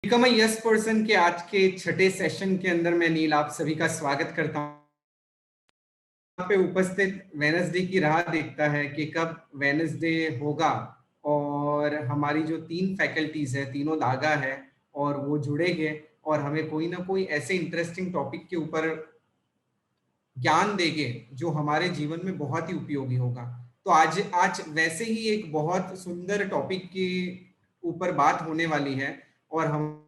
Become a yes person के आज के छठे सेशन के अंदर मैं नील आप सभी का स्वागत करता हूँ। यहाँ पे उपस्थित वेनसडे की राह देखता है कि कब वेनसडे होगा और हमारी जो तीन फैकल्टीज है, तीनों धागा है और वो जुड़ेंगे और हमें कोई ना कोई ऐसे इंटरेस्टिंग टॉपिक के ऊपर ज्ञान देंगे जो हमारे जीवन में बहुत ही उपयोगी होगा। तो आज आज वैसे ही एक बहुत सुंदर टॉपिक के ऊपर बात होने वाली है और हम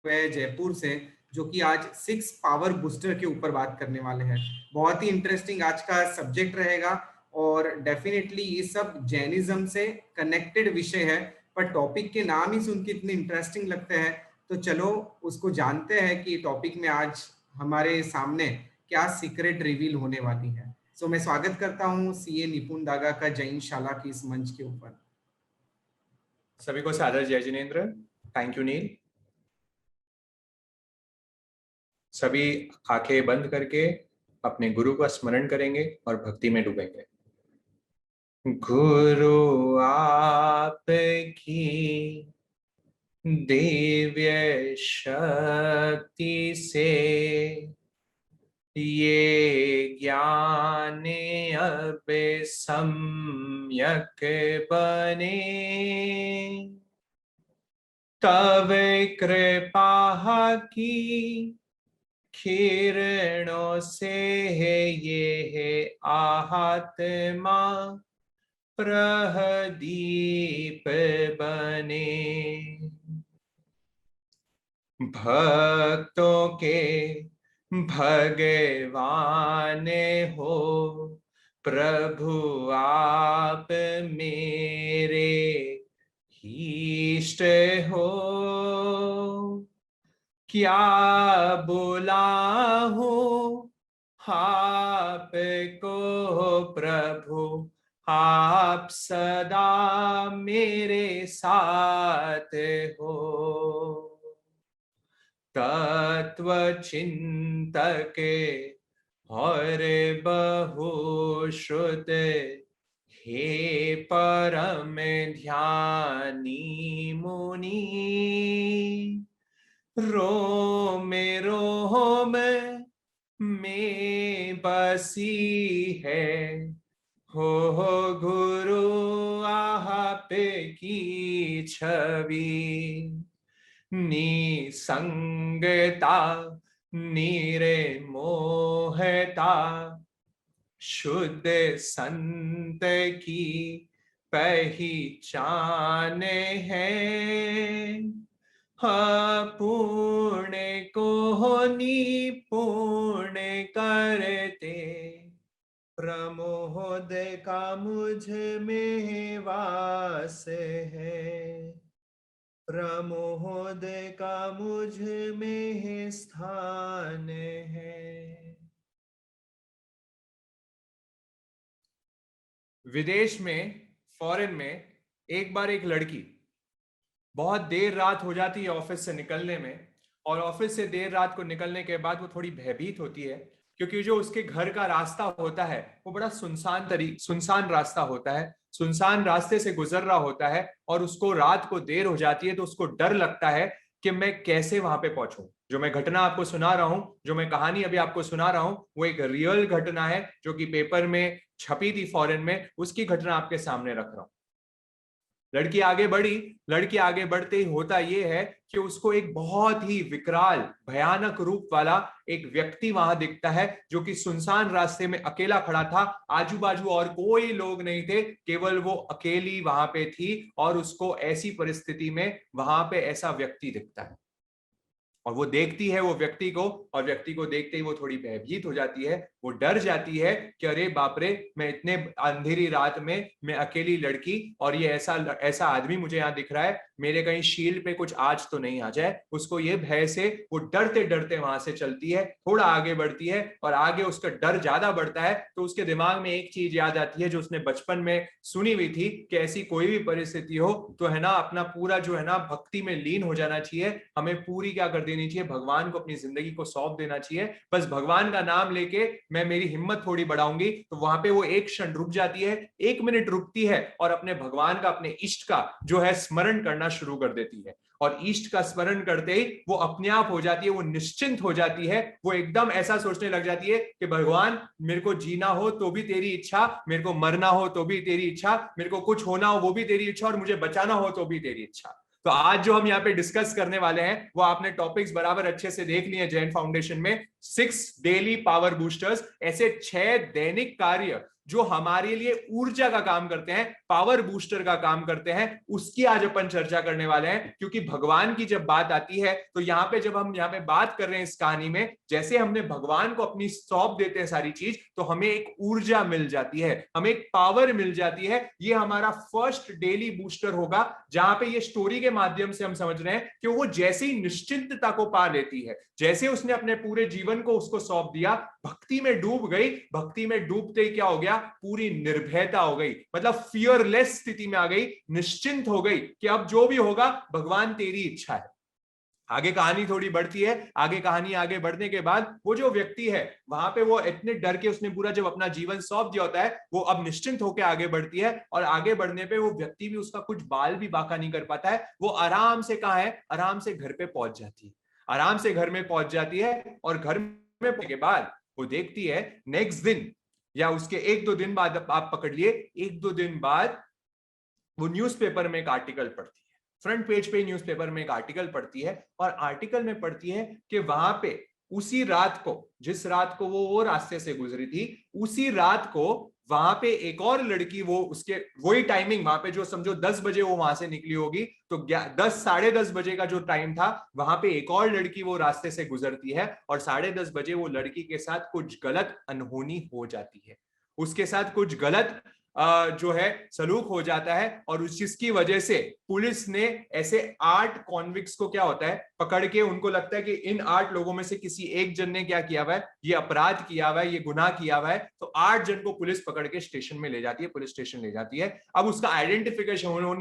जयपुर से, जो कि आज 6 पावर बूस्टर के ऊपर बात करने वाले हैं। बहुत ही इंटरेस्टिंग आज का सब्जेक्ट रहेगा और डेफिनेटली ये सब जैनिज्म से कनेक्टेड विषय है, पर टॉपिक के नाम ही सुन के इतने इंटरेस्टिंग लगते हैं। तो चलो उसको जानते हैं कि टॉपिक में आज हमारे सामने क्या सीक्रेट रिवील होने वाली है। सो मैं स्वागत करता हूँ सीए निपुण दागा का जैन शाला की इस मंच के ऊपर। सभी को सादर जय जिनेन्द्र। थैंक यू नील। सभी आंखें बंद करके अपने गुरु का स्मरण करेंगे और भक्ति में डूबेंगे। गुरु आपकी दिव्य शक्ति से ये ज्ञान अब सम्यक बने, तव कृपा की किरणों से ये है आत्मा प्रदीप बने। भक्तों के भगवान हो प्रभु आप मेरे इष्ट हो, क्या बुलाऊं आपको प्रभु, आप सदा मेरे साथ हो। तत्व चिंतक और बहुश्रुत हे परम ध्यानी मुनि, रोम रोम में बसी है हो गुरु आप की छवि। निसंगता निर्मोहता शुद्ध संत की पहचान है, अपूर्ण को निपूर्ण करते प्रमोद का मुझ में वास है, प्रमोद का मुझ में स्थान है। विदेश में, फॉरेन में एक बार एक लड़की बहुत देर रात हो जाती है ऑफिस से निकलने में, और ऑफिस से देर रात को निकलने के बाद वो थोड़ी भयभीत होती है क्योंकि जो उसके घर का रास्ता होता है वो बड़ा सुनसान रास्ता होता है, सुनसान रास्ते से गुजर रहा होता है और उसको रात को देर हो जाती है तो उसको डर लगता है कि मैं कैसे वहां पे पहुंचूं। जो मैं घटना आपको सुना रहा हूं, जो मैं कहानी अभी आपको सुना रहा हूं, वो एक रियल घटना है जो कि पेपर में छपी थी फॉरेन में, उसकी घटना आपके सामने रख रहा हूं। लड़की आगे बढ़ी, लड़की आगे बढ़ते ही होता यह है कि उसको एक बहुत ही विकराल भयानक रूप वाला एक व्यक्ति वहां दिखता है जो कि सुनसान रास्ते में अकेला खड़ा था। आजू बाजू और कोई लोग नहीं थे, केवल वो अकेली वहां पे थी और उसको ऐसी परिस्थिति में वहां पे ऐसा व्यक्ति दिखता है और वो देखती है वो व्यक्ति को, और व्यक्ति को देखते ही वो थोड़ी भयभीत हो जाती है, वो डर जाती है कि अरे बाप रे, मैं इतने अंधेरी रात में मैं अकेली लड़की और ये ऐसा ऐसा आदमी मुझे यहाँ दिख रहा है, मेरे कहीं शील पे कुछ आज तो नहीं आ जाए। उसको ये भय से वो डरते डरते वहां से चलती है, थोड़ा आगे बढ़ती है और आगे उसका डर ज्यादा बढ़ता है तो उसके दिमाग में एक चीज याद आती है जो उसने बचपन में सुनी हुई थी कि ऐसी कोई भी परिस्थिति हो तो है ना, अपना पूरा जो है ना भक्ति में लीन हो जाना चाहिए, हमें पूरी क्या कर लेनी चाहिए, भगवान को अपनी जिंदगी को सौंप देना चाहिए। बस भगवान का नाम लेके मैं मेरी हिम्मत थोड़ी बढ़ाऊंगी, तो वहां पे वो एक क्षण रुक जाती है, 1 मिनट रुकती है और अपने भगवान का, अपने इष्ट का जो है स्मरण करना शुरू कर देती है। और इष्ट का स्मरण करते ही वो अपने आप हो जाती है, वो निश्चिंत हो जाती है, वो एकदम ऐसा सोचने लग जाती है कि भगवान मेरे को जीना हो तो भी तेरी इच्छा, मेरे को मरना हो तो भी तेरी इच्छा, मेरे को कुछ होना हो वो भी तेरी इच्छा, और मुझे बचाना हो तो भी तेरी इच्छा। तो आज जो हम यहाँ पे डिस्कस करने वाले हैं वो आपने टॉपिक्स बराबर अच्छे से देख लिए जैन फाउंडेशन में। 6 डेली पावर बूस्टर्स, ऐसे 6 दैनिक कार्य जो हमारे लिए ऊर्जा का काम करते हैं, पावर बूस्टर का काम करते हैं, उसकी आज अपन चर्चा करने वाले हैं। क्योंकि भगवान की जब बात आती है तो यहाँ पे जब हम यहाँ पे बात कर रहे हैं इस कहानी में, जैसे हमने भगवान को अपनी सौंप देते हैं सारी चीज, तो हमें एक ऊर्जा मिल जाती है, हमें एक पावर मिल जाती है। ये हमारा फर्स्ट डेली बूस्टर होगा, जहां पे ये स्टोरी के माध्यम से हम समझ रहे हैं कि वो जैसे ही निश्चिंतता को पा लेती है, जैसे उसने अपने पूरे जीवन को उसको सौंप दिया, भक्ति में डूब गई, भक्ति में डूबते ही क्या हो गया, पूरी निर्भयता हो गई, मतलब फियरलेस स्थिति में आ गई, निश्चिंत हो गई कि अब जो भी होगा भगवान तेरी इच्छा है। आगे कहानी थोड़ी बढ़ती है, आगे कहानी आगे बढ़ने के बाद वो जो व्यक्ति है वहां पे वो इतने डर के, उसने पूरा जब अपना जीवन सौंप दिया होता है, वो अब निश्चिंत होकर आगे बढ़ती है। और आगे बढ़ने पे वो व्यक्ति भी, उसका कुछ बाल भी बाका नहीं कर पाता है, वो आराम से कहाँ है, आराम से घर पे पहुंच जाती है, आराम से घर में पहुंच जाती है। और घर में पहुंचने के बाद वो देखती है नेक्स्ट दिन या उसके 1-2 दिन बाद, आप पकड़ लिए 1-2 दिन बाद, वो न्यूज़पेपर में एक आर्टिकल पढ़ती है, फ्रंट पेज पे न्यूज़पेपर में एक आर्टिकल पढ़ती है। और आर्टिकल में पढ़ती है कि वहां पे उसी रात को, जिस रात को वो रास्ते से गुजरी थी, उसी रात को वहां पे एक और लड़की, वो उसके वही टाइमिंग, वहां पे जो समझो 10 बजे वो वहां से निकली होगी, तो 10 साढ़े 10 बजे का जो टाइम था, वहां पे एक और लड़की वो रास्ते से गुजरती है और 10:30 बजे वो लड़की के साथ कुछ गलत अनहोनी हो जाती है, उसके साथ कुछ गलत जो है सलूक हो जाता है। और उस चीज की वजह से पुलिस ने ऐसे 8 कॉन्विक्ट्स को क्या होता है पकड़ के, उनको लगता है कि इन 8 लोगों में से किसी एक जन ने क्या किया हुआ है, ये अपराध किया हुआ है, ये गुनाह किया हुआ है। तो 8 जन को पुलिस पकड़ के स्टेशन में ले जाती है, पुलिस स्टेशन ले जाती है। अब उसका आइडेंटिफिकेशन हो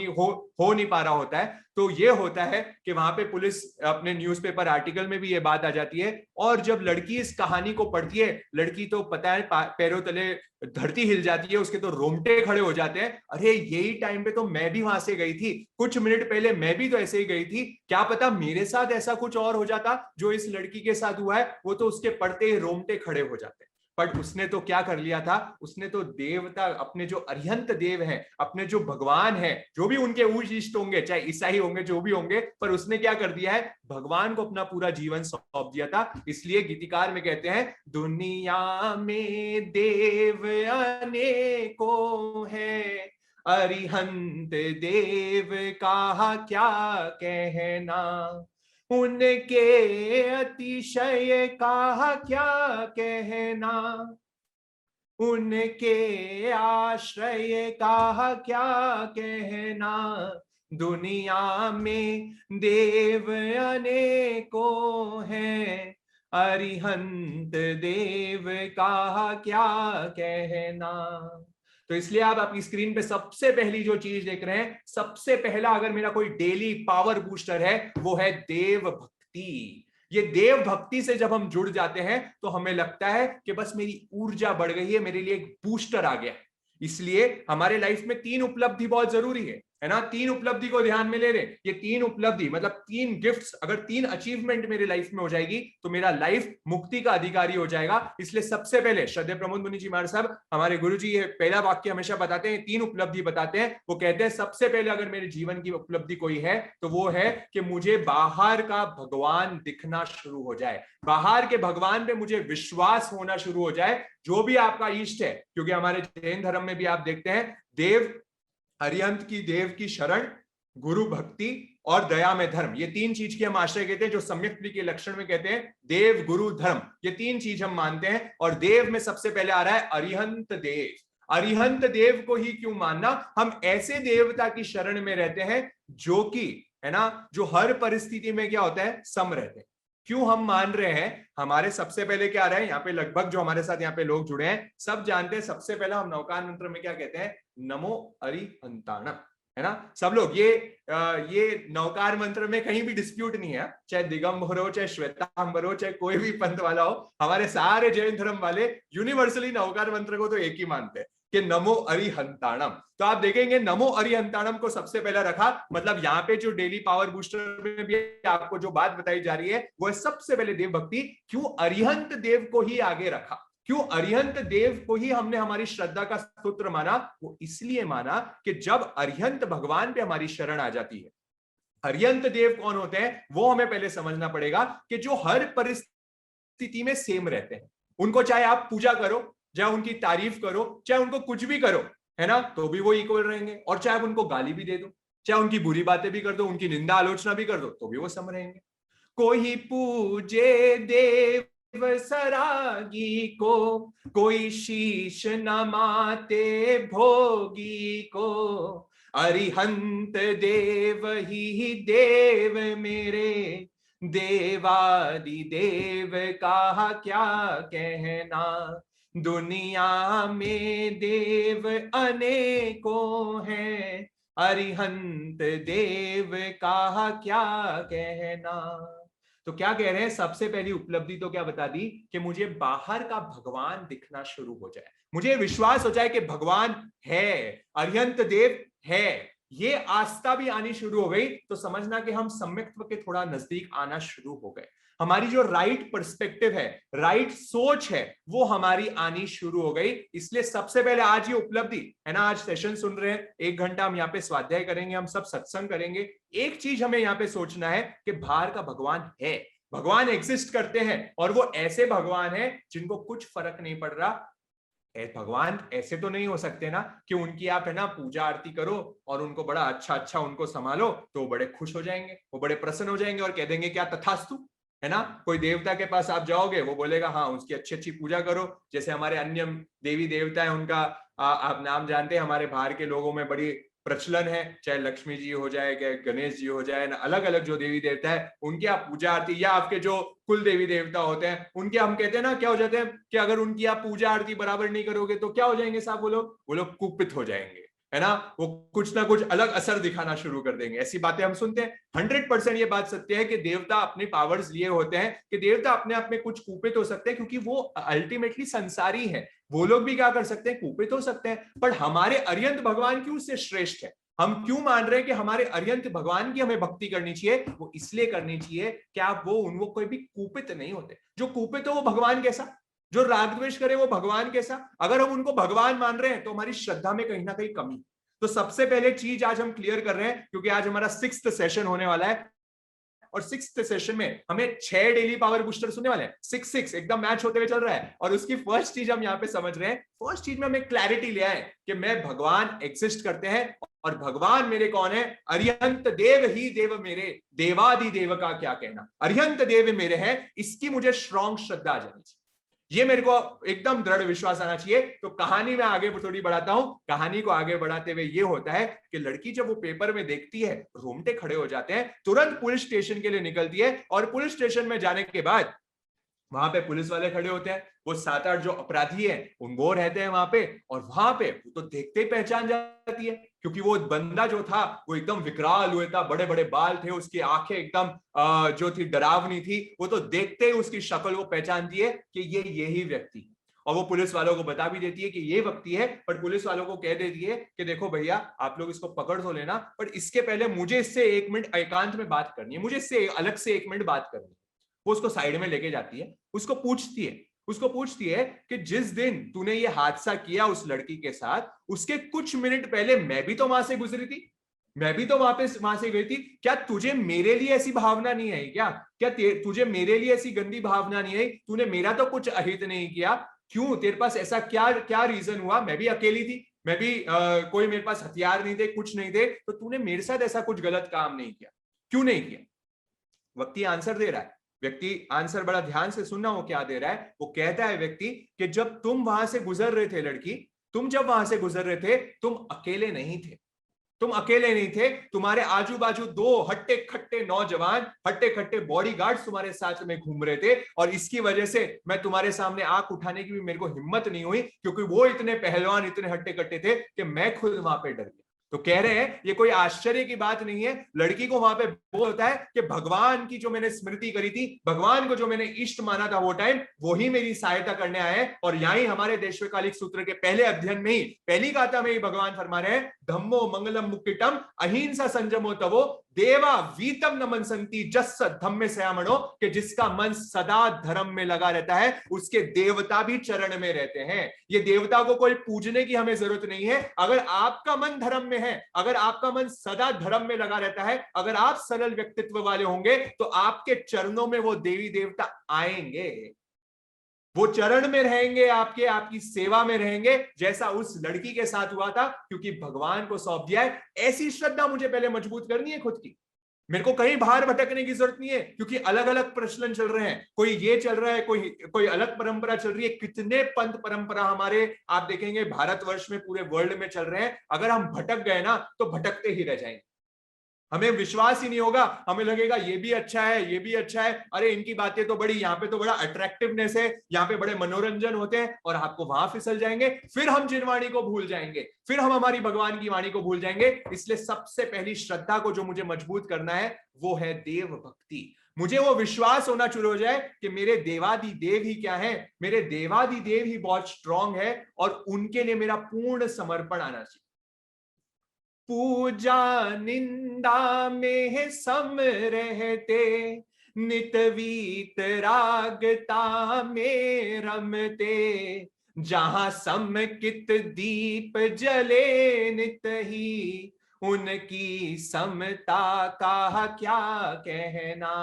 नहीं पा रहा होता है, तो ये होता है कि वहां पे पुलिस अपने न्यूज़पेपर आर्टिकल में भी ये बात आ जाती है। और जब लड़की इस कहानी को पढ़ती है, लड़की तो पता है पैरों तले धरती हिल जाती है, उसके तो रोंगटे खड़े हो जाते हैं, अरे यही टाइम पे तो मैं भी वहां से गई थी, कुछ मिनट पहले मैं भी तो ऐसे ही गई थी, क्या पता मेरे साथ ऐसा कुछ और हो जाता जो इस लड़की के साथ हुआ है। वो तो उसके पढ़ते ही रोंगटे खड़े हो जाते हैं। बट उसने तो क्या कर लिया था, उसने तो देवता, अपने जो अरिहंत देव हैं, अपने जो भगवान हैं, जो भी उनके ऊंच इष्ट होंगे, चाहे ईसाई होंगे, जो भी होंगे, पर उसने क्या कर दिया है, भगवान को अपना पूरा जीवन सौंप दिया था। इसलिए गीतिकार में कहते हैं, दुनिया में देव अनेकों है, अरिहंत देव का क्या कहना, उनके अतिशय का क्या कहना, उनके आश्रय का क्या कहना, दुनिया में देव अनेकों हैं, अरिहंत देव का क्या कहना। तो इसलिए आप अपनी स्क्रीन पे सबसे पहली जो चीज देख रहे हैं, सबसे पहला अगर मेरा कोई डेली पावर बूस्टर है, वो है देव भक्ति। ये देव भक्ति से जब हम जुड़ जाते हैं तो हमें लगता है कि बस मेरी ऊर्जा बढ़ गई है, मेरे लिए एक बूस्टर आ गया। इसलिए हमारे लाइफ में 3 उपलब्धि बहुत जरूरी है ना। 3 उपलब्धि को ध्यान में ले रहे, ये 3 उपलब्धि मतलब 3 गिफ्ट्स, अगर 3 अचीवमेंट मेरे लाइफ में हो जाएगी तो मेरा लाइफ मुक्ति का अधिकारी हो जाएगा। इसलिए सबसे पहले श्रद्धेय प्रमोद मुनि जी महाराज साहब, हमारे गुरु जी, पहला वाक्य हमेशा बताते हैं, 3 उपलब्धि बताते हैं। वो कहते हैं सबसे पहले अगर मेरे जीवन की उपलब्धि कोई है तो वो है कि मुझे बाहर का भगवान दिखना शुरू हो जाए, बाहर के भगवान पे मुझे विश्वास होना शुरू हो जाए। जो भी आपका इष्ट है, क्योंकि हमारे जैन धर्म में भी आप देखते हैं, देव, अरिहंत की देव की शरण, गुरु भक्ति और दया में धर्म, ये 3 चीज की हम आश्रय कहते हैं, जो सम्यक के लक्षण में कहते हैं देव गुरु धर्म, ये 3 चीज हम मानते हैं। और देव में सबसे पहले आ रहा है अरिहंत देव। अरिहंत देव को ही क्यों मानना, हम ऐसे देवता की शरण में रहते हैं जो कि है ना, जो हर परिस्थिति में क्या होता है, सम रहते हैं। क्यों हम मान रहे हैं, हमारे सबसे पहले क्या आ रहा है, यहाँ पे लगभग जो हमारे साथ यहाँ पे लोग जुड़े हैं सब जानते हैं, सबसे पहला हम नवकार मंत्र में क्या कहते हैं, नमो अरिहंताणम। है ना। सब लोग ये नौकार मंत्र में कहीं भी डिस्प्यूट नहीं है, चाहे दिगंबर हो, चाहे श्वेतांबर हो, चाहे कोई भी पंथ वाला हो, हमारे सारे जैन धर्म वाले यूनिवर्सली नौकार मंत्र को तो एक ही मानते हैं कि नमो अरिहंताणम। तो आप देखेंगे नमो अरिहंताणम को सबसे पहले रखा, मतलब यहाँ पे जो डेली पावर बूस्टर में भी आपको जो बात बताई जा रही है वो है सबसे पहले देव भक्ति। क्यों अरिहंत देव को ही आगे रखा, क्यों अरिहंत देव को ही हमने हमारी श्रद्धा का स्तोत्र माना? वो इसलिए माना कि जब अरिहंत भगवान पे हमारी शरण आ जाती है, अरिहंत देव कौन होते हैं वो हमें पहले समझना पड़ेगा, कि जो हर परिस्थिति में सेम रहते हैं। उनको चाहे आप पूजा करो, चाहे उनकी तारीफ करो, चाहे उनको कुछ भी करो, है ना, तो भी वो इक्वल रहेंगे। और चाहे आप उनको गाली भी दे दो, चाहे उनकी बुरी बातें भी कर दो, उनकी निंदा आलोचना भी कर दो, तो भी वो सम रहेंगे। कोई पूजे देव सरागी को, कोई शीश नमाते भोगी को, अरिहंत देव ही देव मेरे, देवादि देव का क्या कहना, दुनिया में देव अनेकों हैं, अरिहंत देव का क्या कहना। तो क्या कह रहे हैं, सबसे पहली उपलब्धि तो क्या बता दी कि मुझे बाहर का भगवान दिखना शुरू हो जाए, मुझे विश्वास हो जाए कि भगवान है, अरिहंत देव है, ये आस्था भी आनी शुरू हो गई, तो समझना कि हम सम्यक्त्व के थोड़ा नजदीक आना शुरू हो गए। हमारी जो राइट पर्सपेक्टिव है, राइट सोच है, वो हमारी आनी शुरू हो गई। इसलिए सबसे पहले आज ये उपलब्धि है ना, आज सेशन सुन रहे हैं, 1 घंटा हम यहाँ पे स्वाध्याय करेंगे, हम सब सत्संग करेंगे। एक चीज हमें यहाँ पे सोचना है कि बाहर का भगवान है, भगवान एग्जिस्ट करते हैं, और वो ऐसे भगवान है जिनको कुछ फर्क नहीं पड़ रहा। भगवान ऐसे तो नहीं हो सकते ना कि उनकी आप है ना पूजा आरती करो और उनको बड़ा अच्छा उनको संभालो तो वो बड़े खुश हो जाएंगे, वो बड़े प्रसन्न हो जाएंगे और कह देंगे क्या तथास्तु, है ना। कोई देवता के पास आप जाओगे, वो बोलेगा हाँ उसकी अच्छी पूजा करो। जैसे हमारे अन्य देवी देवता है उनका आप नाम जानते हैं, हमारे बाहर के लोगों में बड़ी प्रचलन है, चाहे लक्ष्मी जी हो जाए, गणेश जी हो जाए ना, अलग अलग जो देवी देवता है उनकी आप पूजा आरती, या आपके जो कुल देवी देवता होते हैं उनके हम कहते हैं ना क्या हो जाते हैं कि अगर उनकी आप पूजा आरती बराबर नहीं करोगे तो क्या हो जाएंगे साहब, वो लोग कुपित हो जाएंगे, है ना, वो कुछ ना कुछ अलग असर दिखाना शुरू कर देंगे। ऐसी बातें हम सुनते हैं। 100% ये बात सत्य है कि देवता अपने पावर्स लिए होते हैं, कि देवता अपने आप में कुछ कुपित हो सकते हैं, क्योंकि वो अल्टीमेटली संसारी है। वो लोग भी क्या कर सकते हैं, कुपित हो सकते हैं, पर हमारे अरिहंत भगवान क्यों उससे श्रेष्ठ है? हम क्यों मान रहे हैं कि हमारे अरिहंत भगवान की हमें भक्ति करनी चाहिए? वो इसलिए करनी चाहिए कि आप वो कोई भी कुपित नहीं होते। जो कुपित हो वो भगवान कैसा, जो राग द्वेष करे वो भगवान कैसा। अगर हम उनको भगवान मान रहे हैं तो हमारी श्रद्धा में कहीं ना कहीं कमी। तो सबसे पहले चीज आज हम क्लियर कर रहे हैं, क्योंकि आज हमारा 6th सेशन होने वाला है, और 6th सेशन में हमें 6 डेली पावर बूस्टर सुनने वाले हैं। 6 एकदम मैच होते हुए चल रहा है। और उसकी फर्स्ट चीज हम यहाँ पे समझ रहे हैं, फर्स्ट चीज में हमें क्लैरिटी ले आए कि मैं भगवान एग्जिस्ट करते हैं, और भगवान मेरे कौन है? अरिहंत देव ही देव मेरे, देवादि देव का क्या कहना। अरिहंत देव मेरे हैं, इसकी मुझे स्ट्रॉन्ग श्रद्धा आ जानी चाहिए, ये मेरे को एकदम दृढ़ विश्वास आना चाहिए। तो कहानी में आगे थोड़ी बढ़ाता हूं। कहानी को आगे बढ़ाते हुए ये होता है कि लड़की जब वो पेपर में देखती है, रोंगटे खड़े हो जाते हैं, तुरंत पुलिस स्टेशन के लिए निकलती है, और पुलिस स्टेशन में जाने के बाद वहां पे पुलिस वाले खड़े होते हैं, वो 7-8 जो अपराधी हैं वो रहते हैं वहां पे, और वहां पे वो तो देखते ही पहचान जाती है, क्योंकि वो बंदा जो था वो एकदम विकराल हुआ था, बड़े बड़े बाल थे, उसकी आंखें एकदम जो थी डरावनी थी। वो तो देखते ही उसकी शक्ल वो पहचानती है कि ये यही व्यक्ति, और वो पुलिस वालों को बता भी देती है कि ये व्यक्ति है, पर पुलिस वालों को कह देती है कि देखो भैया आप लोग इसको पकड़ तो लेना, पर इसके पहले मुझे इससे 1 मिनट एकांत में बात करनी है, मुझे इससे अलग से 1 मिनट बात करनी है। वो उसको साइड में लेके जाती है, उसको पूछती है कि जिस दिन तूने ये हादसा किया उस लड़की के साथ, उसके कुछ मिनट पहले मैं भी तो वहां से गुजरी थी, मैं भी तो वहां से गई थी, क्या तुझे मेरे लिए ऐसी भावना नहीं आई क्या? क्या तुझे मेरे लिए ऐसी गंदी भावना नहीं आई? तूने मेरा तो कुछ अहित नहीं किया, क्यों? तेरे पास ऐसा क्या रीजन हुआ? मैं भी अकेली थी, मैं भी कोई मेरे पास हथियार नहीं थे, कुछ नहीं थे, तो तूने मेरे साथ ऐसा कुछ गलत काम नहीं किया, क्यों नहीं किया? व्यक्ति आंसर दे रहा है, व्यक्ति आंसर बड़ा ध्यान से सुनना, वो क्या दे रहा है। वो कहता है व्यक्ति कि जब तुम वहां से गुजर रहे थे लड़की, तुम जब वहां से गुजर रहे थे, तुम अकेले नहीं थे, तुम्हारे आजू बाजू 2 हट्टे खट्टे नौजवान, हट्टे खट्टे बॉडीगार्ड्स तुम्हारे साथ में घूम रहे थे, और इसकी वजह से मैं तुम्हारे सामने आंख उठाने की भी मेरे को हिम्मत नहीं हुई, क्योंकि वो इतने पहलवान, इतने हट्टे कट्टे थे कि मैं खुद वहां पे डर गया। तो कह रहे हैं ये कोई आश्चर्य की बात नहीं है। लड़की को वहां पे बोल होता है कि भगवान की जो मैंने स्मृति करी थी, भगवान को जो मैंने इष्ट माना था वो टाइम, वो ही मेरी सहायता करने आए। और यही हमारे देशकालिक सूत्र के पहले अध्ययन में ही पहली गाथा में ही भगवान फरमा रहे हैं, धम्मो मंगलम मुक्तिटम अहिंसा संजमो तवो देवा वीतम नमन संति जस्स धम्मे सयामणो, कि जिसका मन सदा धर्म में लगा रहता है उसके देवता भी चरण में रहते हैं। ये देवता को कोई पूजने की हमें जरूरत नहीं है। अगर आपका मन धर्म में है, अगर आपका मन सदा धर्म में लगा रहता है, अगर आप सरल व्यक्तित्व वाले होंगे, तो आपके चरणों में वो देवी देवता आएंगे, वो चरण में रहेंगे, आपके आपकी सेवा में रहेंगे, जैसा उस लड़की के साथ हुआ था। क्योंकि भगवान को सौंप दिया है। ऐसी श्रद्धा मुझे पहले मजबूत करनी है खुद की। मेरे को कहीं बाहर भटकने की जरूरत नहीं है, क्योंकि अलग अलग प्रचलन चल रहे हैं। कोई ये चल रहा है, कोई अलग परंपरा चल रही है। कितने पंथ परंपरा हमारे आप देखेंगे भारतवर्ष में, पूरे वर्ल्ड में चल रहे हैं। अगर हम भटक गए ना तो भटकते ही रह जाएंगे, हमें विश्वास ही नहीं होगा। हमें लगेगा ये भी अच्छा है, ये भी अच्छा है, अरे इनकी बातें तो बड़ी, यहाँ पे तो बड़ा अट्रैक्टिवनेस है, यहाँ पे बड़े मनोरंजन होते हैं, और आपको वहां फिसल जाएंगे। फिर हम जिनवाणी को भूल जाएंगे, फिर हम हमारी भगवान की वाणी को भूल जाएंगे। इसलिए सबसे पहली श्रद्धा को जो मुझे मजबूत करना है वो है देव भक्ति। मुझे वो विश्वास होना शुरू हो जाए कि मेरे देवादि देव ही क्या है, मेरे देवादि देव ही बहुत स्ट्रांग है, और उनके लिए मेरा पूर्ण समर्पण आना चाहिए। पूजा निंदा में सम रहते, नित वीत रागता में रमते, जहां समकित दीप जले नित ही, उनकी समता का क्या कहना।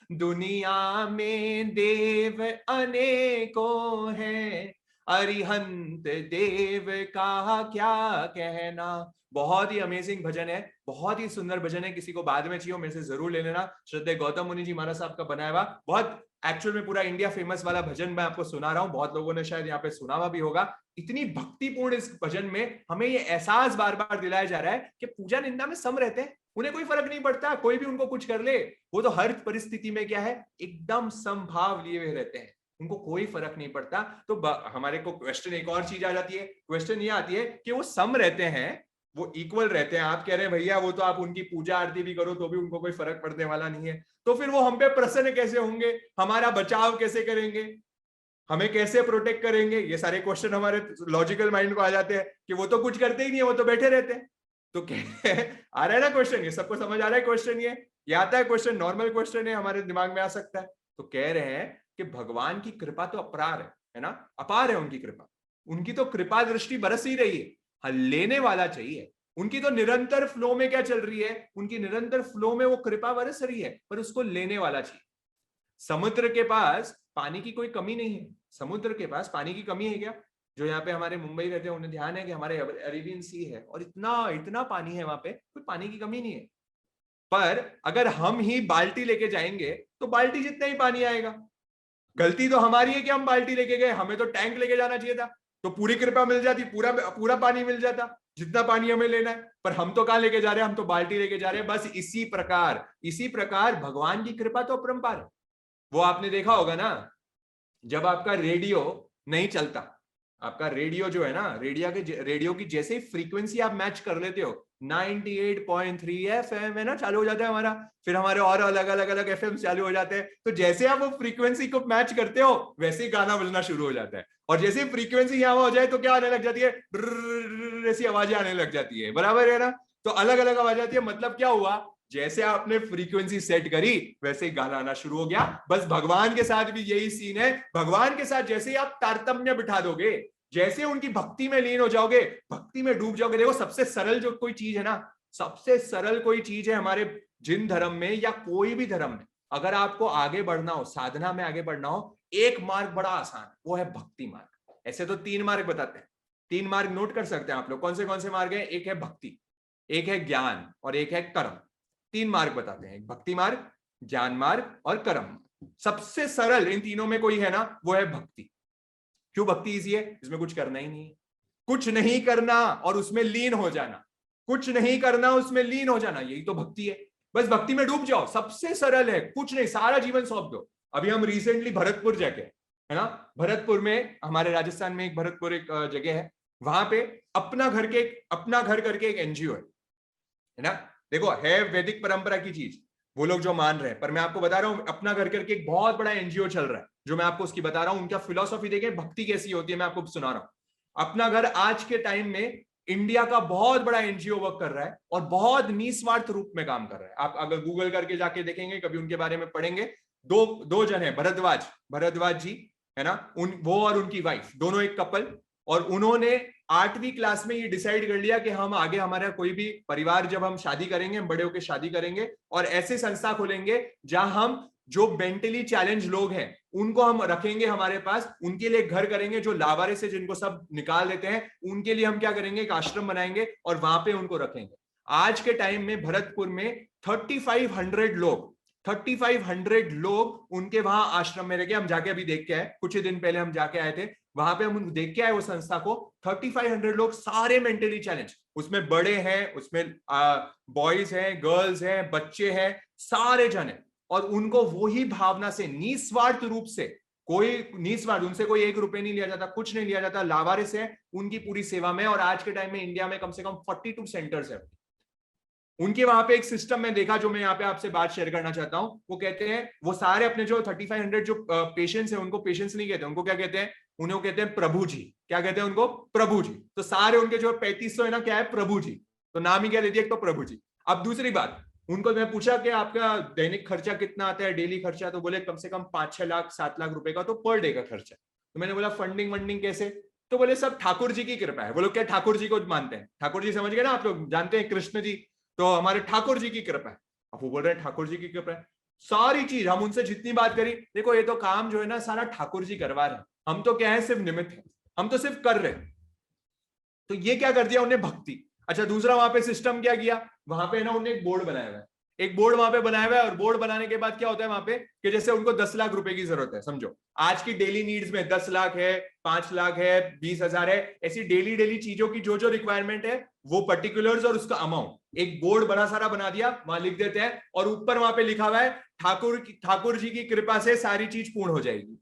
दुनिया में देव अनेकों हैं, अरिहंत देव का क्या कहना। बहुत ही अमेजिंग भजन है, बहुत ही सुंदर भजन है। किसी को बाद में चाहिए मेरे से जरूर ले लेना। श्रद्धेय गौतम मुनि जी महाराज साहब का बनाया हुआ, बहुत एक्चुअल में पूरा इंडिया फेमस वाला भजन मैं आपको सुना रहा हूं। बहुत लोगों ने शायद यहाँ पे सुना हुआ भी होगा। इतनी भक्तिपूर्ण इस भजन में हमें ये एहसास बार बार दिलाया जा रहा है कि पूजा निंदा में सम रहते हैं, उन्हें कोई फर्क नहीं पड़ता, कोई भी उनको कुछ कर ले, वो तो हर परिस्थिति में क्या है, एकदम समभाव लिए हुए रहते हैं, उनको कोई फर्क नहीं पड़ता। तो हमारे को क्वेश्चन एक और चीज आ जाती है, क्वेश्चन ये आती है कि वो सम रहते हैं, वो इक्वल रहते हैं। आप कह रहे हैं भैया वो तो आप उनकी पूजा आरती भी करो तो भी उनको कोई फर्क पड़ने वाला नहीं है, तो फिर वो हम पे प्रसन्न कैसे होंगे, हमारा बचाव कैसे करेंगे, हमें कैसे प्रोटेक्ट करेंगे? ये सारे क्वेश्चन हमारे लॉजिकल माइंड को आ जाते हैं कि वो तो कुछ करते ही नहीं है, वो तो बैठे रहते हैं। तो आ रहा है ना क्वेश्चन, ये सबको समझ आ रहा है क्वेश्चन, ये आता है क्वेश्चन, नॉर्मल क्वेश्चन है, हमारे दिमाग में आ सकता है। तो कह रहे हैं कि भगवान की कृपा तो अपार है ना, अपार है उनकी कृपा, उनकी तो कृपा दृष्टि बरस ही रही है। हाँ, लेने वाला चाहिए। उनकी तो निरंतर फ्लो में क्या चल रही है, उनकी निरंतर फ्लो में वो कृपा बरस रही है, पर उसको लेने वाला चाहिए। समुद्र के पास पानी की कोई कमी नहीं है, समुद्र के पास पानी की कमी है क्या? जो यहाँ पे हमारे मुंबई रहते हैं उन्हें ध्यान है कि हमारे अरेबियन सी है और इतना इतना पानी है, वहां पे कोई पानी की कमी नहीं है। पर अगर हम ही बाल्टी लेके जाएंगे तो बाल्टी जितना ही पानी आएगा। गलती तो हमारी है कि हम बाल्टी लेके गए, हमें तो टैंक लेके जाना चाहिए था, तो पूरी कृपा मिल जाती, पूरा पूरा पानी मिल जाता जितना पानी हमें लेना है। पर हम तो कहां लेके जा रहे हैं, हम तो बाल्टी लेके जा रहे हैं। बस इसी प्रकार भगवान की कृपा तो अपरंपार है। वो आपने देखा होगा ना, जब आपका रेडियो नहीं चलता, आपका रेडियो जो है ना, रेडियो की जैसे ही फ्रीक्वेंसी आप मैच कर लेते हो, 98.3 FM है ना, चालू हो जाता है हमारा, फिर हमारे और अलग अलग FM चालू हो जाते हैं। तो जैसे आप वो फ्रीक्वेंसी को मैच करते हो वैसे ही गाना बजना शुरू हो जाता है, और जैसे ही फ्रीक्वेंसी यहाँ हो जाए तो क्या आने लग जाती है, ऐसी आवाजें आने लग जाती है, बराबर है ना। तो अलग अलग आवाज आती है, मतलब क्या हुआ, जैसे आपने फ्रीक्वेंसी सेट करी वैसे ही गाना आना शुरू हो गया। बस भगवान के साथ भी यही सीन है। भगवान के साथ जैसे ही आप तारतम्य बिठा दोगे, जैसे उनकी भक्ति में लीन हो जाओगे, भक्ति में डूब जाओगे। देखो, सबसे सरल जो कोई चीज है ना, सबसे सरल कोई चीज है हमारे जिन धर्म में या कोई भी धर्म में, अगर आपको आगे बढ़ना हो, साधना में आगे बढ़ना हो, एक मार्ग बड़ा आसान है, वो है भक्ति मार्ग। ऐसे तो 3 मार्ग बताते हैं, 3 मार्ग नोट कर सकते हैं आप लोग। कौन से मार्ग है? एक है भक्ति, एक है ज्ञान और एक है कर्म। 3 मार्ग बताते हैं, भक्ति मार्ग, ज्ञान मार्ग और कर्म। सबसे सरल इन तीनों में कोई है ना, वो है भक्ति। क्यों भक्ति इजी है? इसमें कुछ करना ही नहीं है, कुछ नहीं करना और उसमें लीन हो जाना, कुछ नहीं करना उसमें लीन हो जाना, यही तो भक्ति है। बस भक्ति में डूब जाओ, सबसे सरल है, कुछ नहीं, सारा जीवन सौंप दो। अभी हम रिसेंटली भरतपुर जाके, है ना, भरतपुर में, हमारे राजस्थान में एक भरतपुर एक जगह है, वहां पे अपना घर करके एक एनजीओ है ना। देखो, है वैदिक परंपरा की चीज वो लोग जो मान रहे हैं, पर मैं आपको बता रहा हूं अपना घर करके एक बहुत बड़ा एनजीओ चल रहा है, जो मैं आपको उसकी बता रहा हूं। उनका फिलॉसफी देखें, भक्ति कैसी होती है, मैं आपको सुना रहा हूं। अपना घर आज के टाइम में इंडिया का बहुत बड़ा एनजीओ वर्क कर रहा है और बहुत निस्वार्थ रूप में काम कर रहा है। आप अगर गूगल करके जाके देखेंगे, कभी उनके बारे में पढ़ेंगे, दो जन है, भरद्वाज जी है ना, वो और उनकी वाइफ, दोनों एक कपल, और उन्होंने 8वीं क्लास में ये डिसाइड कर लिया कि हम आगे हमारा कोई भी परिवार, जब हम शादी करेंगे, हम बड़े होकर शादी करेंगे और ऐसे संस्था खोलेंगे जहां हम जो मेंटली चैलेंज लोग हैं उनको हम रखेंगे हमारे पास, उनके लिए घर करेंगे, जो लावारिस है जिनको सब निकाल देते हैं उनके लिए हम क्या करेंगे, एक आश्रम बनाएंगे और वहां पे उनको रखेंगे। आज के टाइम में भरतपुर में 3500 लोग उनके वहां आश्रम में रह गए। हम जाके अभी देख के आए, कुछ ही दिन पहले हम जाके आए थे वहां पे, हम देख के आए वो संस्था को। 3500 लोग, सारे मेंटली चैलेंज, उसमें बड़े हैं, उसमें बॉयज हैं, गर्ल्स हैं, बच्चे हैं, सारे जन हैं, और उनको वही भावना से निस्वार्थ रूप से, कोई निस्वार्थ, उनसे कोई 1 रुपए नहीं लिया जाता, कुछ नहीं लिया जाता, लावारिस है उनकी पूरी सेवा में। और आज के टाइम में इंडिया में कम से कम 42 सेंटर्स है उनके। वहां पे एक सिस्टम में देखा जो मैं यहाँ पे आपसे बात शेयर करना चाहता हूं। वो कहते हैं, वो सारे अपने जो 3500 जो पेशेंट्स हैं, उनको पेशेंट्स नहीं कहते, उनको क्या कहते हैं, उन्हें कहते हैं प्रभु जी। क्या कहते हैं उनको? प्रभु जी। तो सारे उनके जो 3500 है ना, क्या है, प्रभु जी। तो नाम ही क्या ले दिया, एक तो प्रभु जी। अब दूसरी बात, उनको मैं पूछा कि आपका दैनिक खर्चा कितना आता है, डेली खर्चा, तो बोले कम से कम 5-6 लाख 7 लाख रुपए का तो पर डे का खर्चा। तो मैंने बोला फंडिंग वंडिंग कैसे? तो बोले सब ठाकुर जी की कृपा है। वो लोग क्या ठाकुर जी को मानते हैं, ठाकुर जी समझ गए ना आप लोग, जानते हैं कृष्ण जी, तो हमारे ठाकुर जी की कृपा है। अब वो बोल रहे हैं ठाकुर जी की कृपा है, सारी चीज हम उनसे जितनी बात करी, देखो ये तो काम जो है ना सारा ठाकुर जी करवा रहे हैं, हम तो क्या है, सिर्फ निमित्त है, हम तो सिर्फ कर रहे हैं। तो ये क्या कर दिया उन्हें, भक्ति। अच्छा, दूसरा वहां पे सिस्टम क्या किया, वहां पे ना उन्होंने एक बोर्ड बनाया हुआ है, एक बोर्ड वहां पे बनाया हुआ है। और बोर्ड बनाने के बाद क्या होता है वहां पे, कि जैसे उनको 10 लाख रुपए की जरूरत है, समझो आज की डेली नीड्स में 10 लाख है, 5 लाख है, 20,000 है, ऐसी डेली डेली चीजों की जो जो रिक्वायरमेंट है, वो पर्टिकुलर्स और उसका अमाउंट एक बोर्ड बड़ा सारा बना दिया, वहां लिख देते हैं, और ऊपर वहां पे लिखा हुआ है ठाकुर जी की कृपा से सारी चीज पूर्ण हो जाएगी।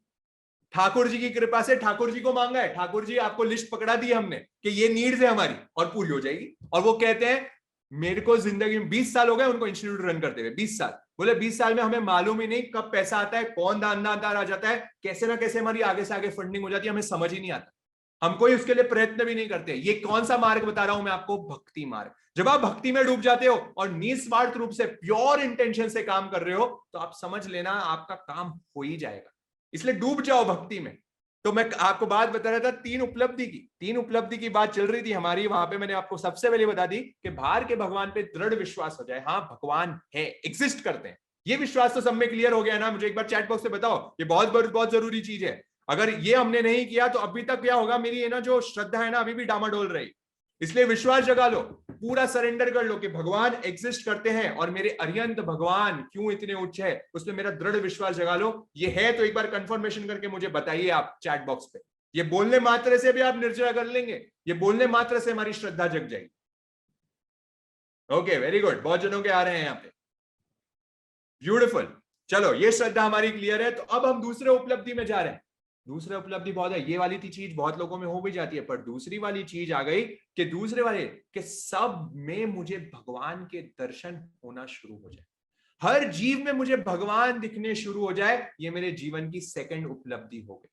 ठाकुर जी की कृपा से, ठाकुर जी को मांगा है, ठाकुर जी आपको लिस्ट पकड़ा दी हमने कि ये नीड्स है हमारी, और पूरी हो जाएगी। और वो कहते हैं, मेरे को जिंदगी में 20 साल हो गए उनको इंस्टीट्यूट रन करते हुए, 20 साल। बोले 20 साल में हमें मालूम ही नहीं कब पैसा आता है, कौन दानदार आ जाता है, कैसे ना कैसे हमारी आगे से आगे फंडिंग हो जाती है, हमें समझ ही नहीं आता, हम कोई उसके लिए प्रयत्न भी नहीं करते। ये कौन सा मार्ग बता रहा हूं मैं आपको, भक्ति मार्ग। जब आप भक्ति में डूब जाते हो और निस्वार्थ रूप से प्योर इंटेंशन से काम कर रहे हो, तो आप समझ लेना आपका काम हो ही जाएगा। इसलिए डूब जाओ भक्ति में। तो मैं आपको बात बता रहा था, 3 उपलब्धि की बात चल रही थी हमारी। वहां पे मैंने आपको सबसे पहले बता दी कि बाहर के भगवान पे दृढ़ विश्वास हो जाए, हाँ भगवान है, एग्जिस्ट करते हैं, ये विश्वास तो सब में क्लियर हो गया ना। मुझे एक बार चैट बॉक्स में बताओ, ये बहुत जरूरी चीज है। अगर ये हमने नहीं किया तो अभी तक क्या होगा, मेरी है ना जो श्रद्धा है ना अभी भी डामाडोल रही। इसलिए विश्वास जगा लो, पूरा सरेंडर कर लो कि भगवान एग्जिस्ट करते हैं, और मेरे अरिहंत भगवान क्यों इतने उच्च है, उसमें मेरा दृढ़ विश्वास जगा लो। ये है तो एक बार कंफर्मेशन करके मुझे बताइए आप चैट बॉक्स पे। ये बोलने मात्र से भी आप निर्जरा कर लेंगे, ये बोलने मात्र से हमारी श्रद्धा जग जाएगी। ओके, वेरी गुड, बहुत जनों के आ रहे हैं यहाँ पे, ब्यूटिफुल। चलो, ये श्रद्धा हमारी क्लियर है। तो अब हम दूसरे उपलब्धि में जा रहे हैं। दूसरे उपलब्धि बहुत है, ये वाली चीज बहुत लोगों में हो भी जाती है, पर दूसरी वाली चीज आ गई कि दूसरे वाले कि सब में मुझे भगवान के दर्शन होना शुरू हो जाए, हर जीव में मुझे भगवान दिखने शुरू हो जाए। ये मेरे जीवन की सेकंड उपलब्धि हो गई,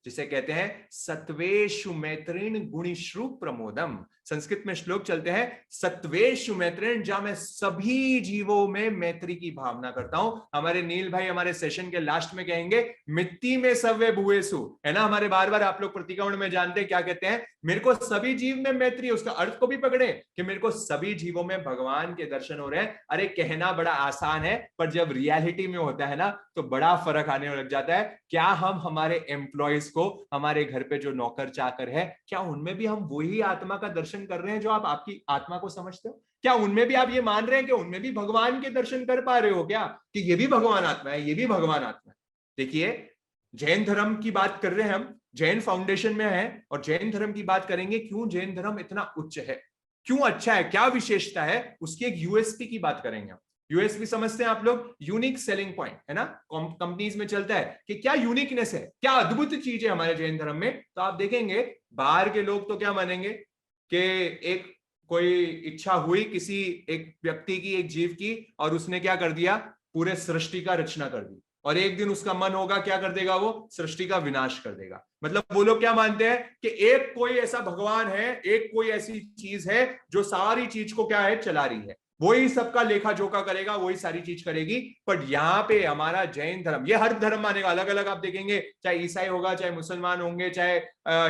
जिसे कहते हैं सत्वेषु मैत्रीण गुणिश्रु प्रमोदम। संस्कृत में श्लोक चलते हैं, सत्वेषु मैत्रीण, जहां मैं सभी जीवों में मैत्री की भावना करता हूं। हमारे नील भाई हमारे सेशन के लास्ट में कहेंगे, मित्ती में सव्य भुवेसु, है ना। हमारे बार बार आप लोग प्रतिक्रमण में जानते हैं क्या कहते हैं, मेरे को सभी जीव में मैत्री, उसका अर्थ को भी पकड़े कि मेरे को सभी जीवों में भगवान के दर्शन हो रहे हैं। अरे कहना बड़ा आसान है, पर जब रियलिटी में होता है ना तो बड़ा फर्क आने लग जाता है। क्या हम हमारे एम्प्लॉयज को, हमारे घर पे जो नौकर चाकर है, क्या उनमें भी हम वही आत्मा का दर्शन कर रहे हैं जो आप आपकी आत्मा को समझते हो? क्या उनमें भी आप ये मान रहे हैं कि उनमें भी भगवान के दर्शन कर पा रहे हो क्या, कि ये भी भगवान आत्मा है, ये भी भगवान आत्मा है? देखिए, जैन धर्म की बात कर रहे हैं हम, जैन फाउंडेशन में है, और जैन धर्म की बात करेंगे, क्यों जैन धर्म इतना उच्च है, क्यों अच्छा है, क्या विशेषता है, उसकी एक यूएसपी की बात करेंगे हम। यूएसपी समझते हैं आप लोग, यूनिक सेलिंग पॉइंट, है ना, कंपनीज में चलता है कि क्या यूनिकनेस है, क्या अद्भुत चीज है हमारे जैन धर्म में। तो आप देखेंगे बाहर के लोग तो क्या मानेंगे कि एक कोई इच्छा हुई किसी एक व्यक्ति की, एक जीव की, और उसने क्या कर दिया, पूरे सृष्टि का रचना कर दी, और एक दिन उसका मन होगा क्या कर देगा, वो सृष्टि का विनाश कर देगा। मतलब वो लोग क्या मानते हैं कि एक कोई ऐसा भगवान है, एक कोई ऐसी चीज है जो सारी चीज को क्या है, चला रही है, वही सबका लेखा जोखा करेगा, वही सारी चीज करेगी। बट यहाँ पे हमारा जैन धर्म, ये हर धर्म मानेगा, अलग अलग आप देखेंगे, चाहे ईसाई होगा, चाहे मुसलमान होंगे, चाहे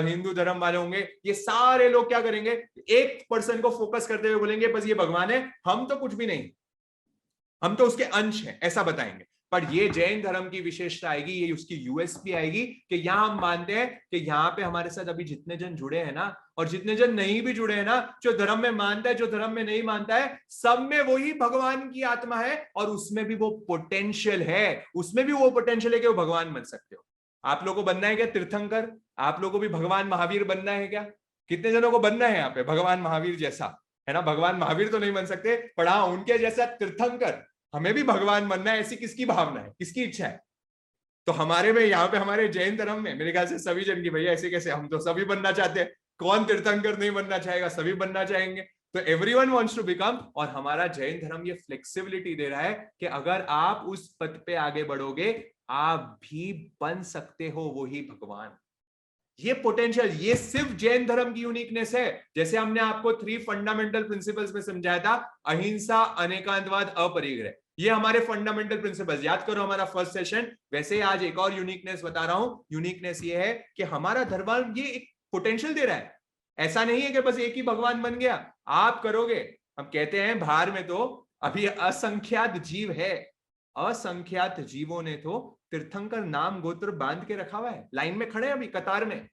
हिंदू धर्म वाले होंगे, ये सारे लोग क्या करेंगे, एक पर्सन को फोकस करते हुए बोलेंगे बस ये भगवान है, हम तो कुछ भी नहीं, हम तो उसके अंश हैं, ऐसा बताएंगे। पर ये जैन धर्म की विशेषता आएगी, ये उसकी यूएसपी आएगी कि यहां हम मानते हैं कि यहाँ पे हमारे साथ अभी जितने जन जुड़े हैं ना, और जितने जन नहीं भी जुड़े हैं ना, जो धर्म में मानता है, जो धर्म में नहीं मानता है, सब में वही भगवान की आत्मा है, और उसमें भी वो पोटेंशियल है, उसमें भी वो पोटेंशियल है कि वो भगवान बन सकते हो। आप लोगों को बनना है क्या तीर्थंकर? आप लोगों को भी भगवान महावीर बनना है क्या? कितने जनों को बनना है यहाँ पे भगवान महावीर जैसा, है ना? भगवान महावीर तो नहीं बन सकते, पर हाँ उनके जैसा तीर्थंकर हमें भी भगवान बनना है, ऐसी किसकी भावना है, किसकी इच्छा है? तो हमारे में यहाँ पे हमारे जैन धर्म में मेरे ख्याल से सभी जन की, भैया ऐसे कैसे, हम तो सभी बनना चाहते हैं, कौन तीर्थंकर नहीं बनना चाहेगा, सभी बनना चाहेंगे। तो एवरीवन वांट्स टू बिकम, और हमारा जैन धर्म ये फ्लेक्सिबिलिटी दे रहा है कि अगर आप उस पद पे आगे बढ़ोगे, आप भी बन सकते हो वही भगवान। ये पोटेंशियल, ये सिर्फ जैन धर्म की यूनिकनेस है। जैसे हमने आपको 3 फंडामेंटल प्रिंसिपल्स में समझाया था, अहिंसा, अनेकांतवाद, अपरिग्रह, ये हमारे फंडामेंटल प्रिंसिपल्स, याद करो हमारा फर्स्ट सेशन। वैसे आज एक और यूनिकनेस बता रहा हूं। यूनिकनेस ये है कि हमारा धर्म ये एक पोटेंशियल दे रहा है, ऐसा नहीं है कि बस एक ही भगवान बन गया, आप करोगे। हम कहते हैं बाहर में तो अभी असंख्यात जीव है, असंख्यात जीवों ने तो तीर्थंकर नाम गोत्र बांध के रखा हुआ है, लाइन में खड़े हैं अभी कतार में।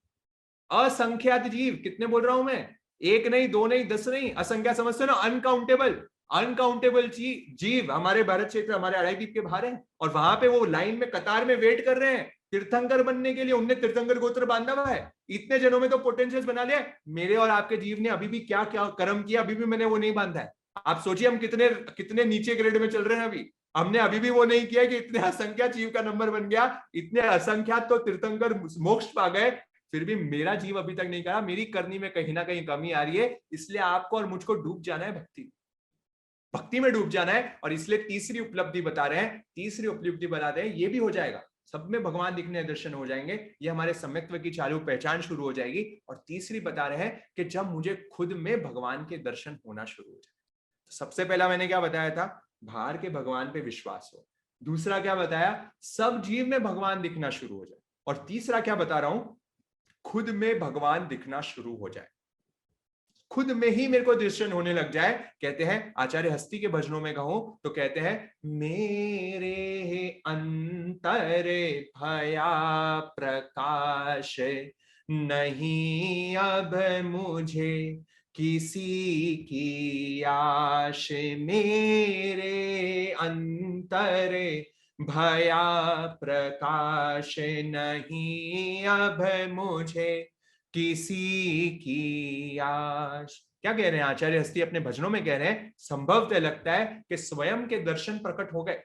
असंख्यात जीव, कितने बोल रहा हूं मैं, एक नहीं, दो नहीं, 10 नहीं, असंख्या समझते हो ना, अनकाउंटेबल, अनकाउंटेबल जीव हमारे भारत क्षेत्र, हमारे अढ़ाई द्वीप के बाहर है, और वहां पे वो लाइन में कतार में वेट कर रहे हैं तीर्थंकर बनने के लिए। उनने तीर्थंकर गोत्र बांधा हुआ है, इतने जनों में तो पोटेंशियल बना लिया। मेरे और आपके जीव ने अभी भी क्या क्या कर्म किया, अभी भी मैंने वो नहीं बांधा है। आप सोचिए हम कितने कितने नीचे ग्रेड में चल रहे हैं अभी, हमने अभी भी वो नहीं किया कि इतने असंख्यात जीव का नंबर बन गया, इतने असंख्यात तो तीर्थंकर मोक्ष पा गए, फिर भी मेरा जीव अभी तक नहीं करा, मेरी करनी में कहीं ना कहीं कमी आ रही है। इसलिए आपको और मुझको डूब जाना है भक्ति, भक्ति में डूब जाना है। और इसलिए तीसरी उपलब्धि बता रहे हैं, तीसरी उपलब्धि बताते हैं, ये भी हो जाएगा, सब में भगवान दिखने दर्शन हो जाएंगे, ये हमारे सम्यक्त्व की चालू पहचान शुरू हो जाएगी। और तीसरी बता रहे हैं कि जब मुझे खुद में भगवान के दर्शन होना शुरू हो जाए। तो सबसे पहला मैंने क्या बताया था, बाहर के भगवान पे विश्वास हो। दूसरा क्या बताया, सब जीव में भगवान दिखना शुरू हो जाए। और तीसरा क्या बता रहा हूं, खुद में भगवान दिखना शुरू हो जाए, खुद में ही मेरे को दर्शन होने लग जाए। कहते हैं आचार्य हस्ती के भजनों में कहूं तो कहते हैं, मेरे अंतर भया प्रकाश नहीं अब मुझे किसी की आश, मेरे अंतर भया प्रकाश नहीं अब मुझे किसी की आश। क्या कह रहे हैं आचार्य हस्ती अपने भजनों में, कह रहे हैं संभवतः लगता है कि स्वयं के दर्शन प्रकट हो गए,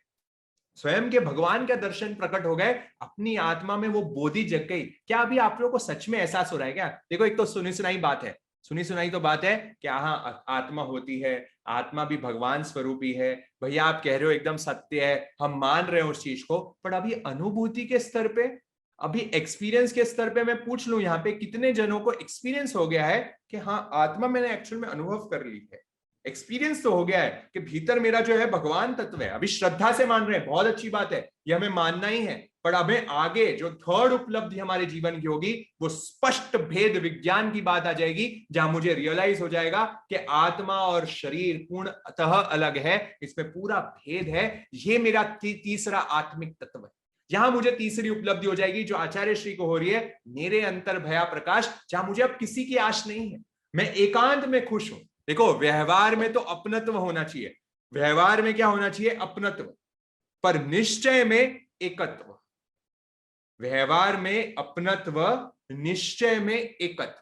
स्वयं के भगवान के दर्शन प्रकट हो गए, अपनी आत्मा में वो बोधि जग गई। क्या अभी आप लोगों को सच में एहसास हो रहा है क्या? देखो एक तो सुनी सुनाई बात है, सुनी सुनाई तो बात है कि हाँ आत्मा होती है, आत्मा भी भगवान स्वरूप ही है, भैया आप कह रहे हो एकदम सत्य है, हम मान रहे हैं उस चीज को। पर अभी अनुभूति के स्तर पे, अभी एक्सपीरियंस के स्तर पे मैं पूछ लूं यहाँ पे कितने जनों को एक्सपीरियंस हो गया है कि हाँ आत्मा मैंने एक्चुअल में अनुभव कर ली है, एक्सपीरियंस तो हो गया है कि भीतर मेरा जो है भगवान तत्व है। अभी श्रद्धा से मान रहे हैं, बहुत अच्छी बात है, ये हमें मानना ही है। पर हमें आगे जो थर्ड उपलब्धि हमारे जीवन की होगी, वो स्पष्ट भेद विज्ञान की बात आ जाएगी, जहां मुझे रियलाइज हो जाएगा कि आत्मा और शरीर पूर्णतः अलग है, इसमें पूरा भेद है। ये मेरा तीसरा आत्मिक तत्व है। यहां मुझे तीसरी उपलब्धि हो जाएगी जो आचार्य श्री को हो रही है, मेरे अंतर भया प्रकाश, जहां मुझे अब किसी की आश नहीं है, मैं एकांत में खुश हूं। देखो व्यवहार में तो अपनत्व होना चाहिए, व्यवहार में क्या होना चाहिए, अपनत्व, पर निश्चय में एकत्व। व्यवहार में अपनत्व, निश्चय में एकत्व।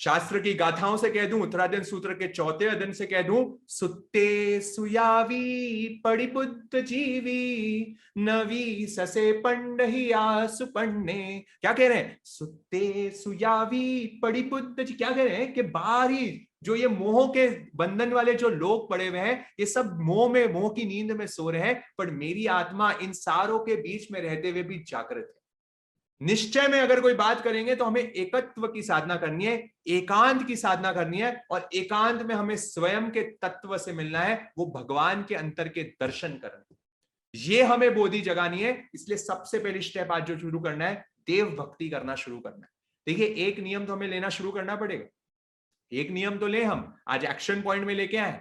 शास्त्र की गाथाओं से कह दूं, उत्तराधन सूत्र के चौथे अदन से कह दूं, सुत्ते सुयावी पड़ी बुद्ध जीवी, नवी ससे पंडहिया सुपन्ने। क्या कह रहे हैं? सुत्ते सुयावी पड़ी बुद्ध जी, क्या कह रहे हैं कि बाहरी जो ये मोह के बंधन वाले जो लोग पड़े हुए हैं, ये सब मोह की नींद में सो रहे हैं, पर मेरी आत्मा इन सारों के बीच में रहते हुए भी जागृत है। निश्चय में अगर कोई बात करेंगे तो हमें एकत्व की साधना करनी है, एकांत की साधना करनी है, और एकांत में हमें स्वयं के तत्व से मिलना है, वो भगवान के अंतर के दर्शन करना, ये हमें बोधि जगानी है। इसलिए सबसे पहली स्टेप आज जो शुरू करना है, देव भक्ति करना शुरू करना है। देखिए, एक नियम तो हमें लेना शुरू करना पड़ेगा, एक नियम तो ले हम आज एक्शन पॉइंट में लेके आए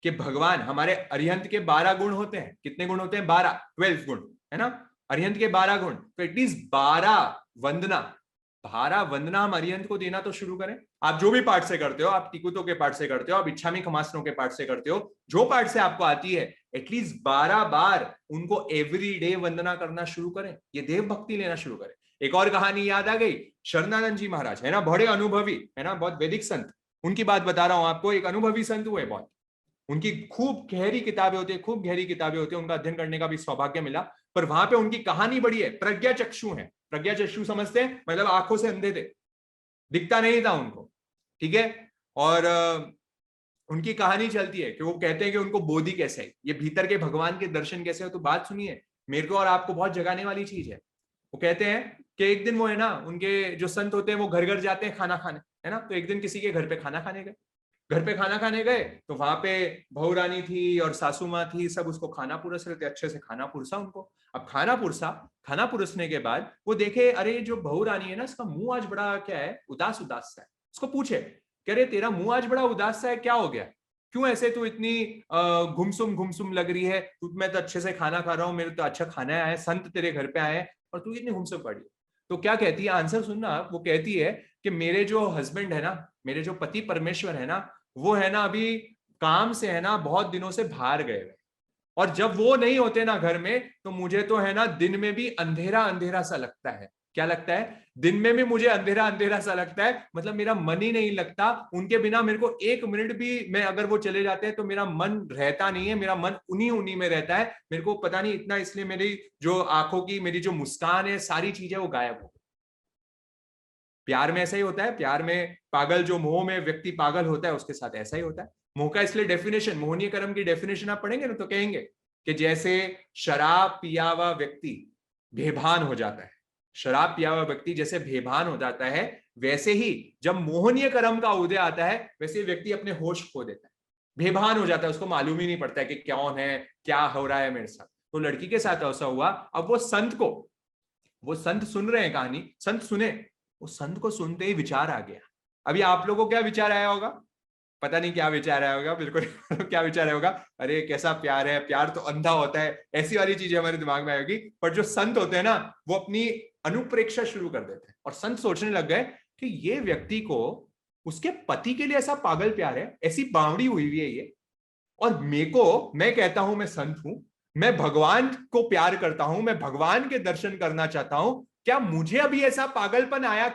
कि भगवान, हमारे अरिहंत के 12 गुण होते हैं। कितने गुण होते हैं? 12 गुण, है ना? अरिहंत के 12 गुण, तो एटलीस्ट 12 वंदना हम अरिहंत को देना तो शुरू करें। आप जो भी पाठ से करते हो, आप टिकुतों के पाठ से करते हो, आप इच्छामी खमासनों के पाठ से करते हो, जो पाठ से आपको आती है, एटलीस्ट 12 बार उनको एवरी डे वंदना करना शुरू करें, ये देव भक्ति लेना शुरू करें। एक और कहानी याद आ गई, शरणानंद जी महाराज, है ना, बड़े अनुभवी, है ना, बहुत वैदिक संत, उनकी बात बता रहा हूं आपको। एक अनुभवी संत हुए बहुत, उनकी खूब गहरी किताबें होती है, खूब गहरी किताबें होती है, उनका अध्ययन करने का भी सौभाग्य मिला। पर वहां पे उनकी कहानी बड़ी है, प्रज्ञा चक्षु है। प्रज्ञा चक्षु समझते हैं? मतलब आंखों से अंधे थे, दिखता नहीं था उनको, ठीक है। और उनकी कहानी चलती है कि वो कहते हैं कि उनको बोधि कैसे है, ये भीतर के भगवान के दर्शन कैसे हो। तो बात सुनिए, मेरे को और आपको बहुत जगाने वाली चीज है। वो कहते हैं कि एक दिन वो, है ना, उनके जो संत होते हैं वो घर घर जाते हैं खाना खाने, है ना। तो एक दिन किसी के घर पे खाना खाने गए, घर पे खाना खाने गए, तो वहां पे बहू रानी थी और सासू माँ थी, सब उसको खाना पुरस रहे थे, अच्छे से खाना पुरसा उनको। अब खाना पुरसने के बाद वो देखे, अरे जो बहू रानी है ना, इसका मुंह आज बड़ा क्या है, उदास उदास सा है। उसको पूछे, कह रहे तेरा मुंह आज बड़ा उदास सा है, क्या हो गया, क्यों ऐसे तू इतनी गुमसुम लग रही है, मैं तो अच्छे से खाना खा रहा हूँ, मेरे तो अच्छा खाना आया है, संत तेरे घर पे आए हैं और तू इतनी गुमसुम पड़ी। तो क्या कहती है, आंसर सुनना आप। वो कहती है कि मेरे जो हस्बैंड है ना, मेरे जो पति परमेश्वर है ना, वो है ना अभी काम से, है ना, बहुत दिनों से बाहर गए हुए, और जब वो नहीं होते ना घर में, तो मुझे तो, है ना, दिन में भी अंधेरा अंधेरा सा लगता है। क्या लगता है? दिन में भी मुझे अंधेरा अंधेरा सा लगता है, मतलब मेरा मन ही नहीं लगता उनके बिना। मेरे को एक मिनट भी, मैं अगर वो चले जाते हैं तो मेरा मन रहता नहीं है, मेरा मन उन्हीं उन्हीं में रहता है। मेरे को पता नहीं इतना, इसलिए मेरी जो आंखों की मेरी जो मुस्कान है, सारी चीजें वो गायब हो। प्यार में ऐसा ही होता है, प्यार में पागल, जो मोह में व्यक्ति पागल होता है, उसके साथ ऐसा ही होता है। मोह का इसलिए डेफिनेशन, मोहनीय कर्म की डेफिनेशन आप पढ़ेंगे ना, तो कहेंगे कि जैसे शराब पिया हुआ व्यक्ति बेभान हो जाता है, शराब पिया हुआ व्यक्ति जैसे बेभान हो जाता है, वैसे ही जब मोहनीय कर्म का उदय आता है, वैसे व्यक्ति अपने होश खो देता है, बेभान हो जाता है, उसको मालूम ही नहीं पड़ता है कि कौन है, क्या हो रहा है मेरे साथ। तो लड़की के साथ ऐसा हुआ। अब वो संत सुन रहे हैं कहानी, संत सुने, उस संत को सुनते ही विचार आ गया। अभी आप लोगों को क्या विचार आया होगा? पता नहीं क्या विचार आया होगा, बिल्कुल क्या विचार आया होगा? अरे कैसा प्यार है, प्यार तो अंधा होता है, ऐसी वाली चीजें हमारे दिमाग में आएगी। पर जो संत होते हैं ना, वो अपनी अनुप्रेक्षा शुरू कर देते हैं, और संत सोचने लग गए कि ये व्यक्ति को उसके पति के लिए ऐसा पागल प्यार है, ऐसी बावड़ी हुई हुई है ये, और मैं कहता हूं मैं संत हूं, मैं भगवान को प्यार करता हूं, मैं भगवान के दर्शन करना चाहता हूं, क्या मुझे अभी ऐसा पागलपन आया?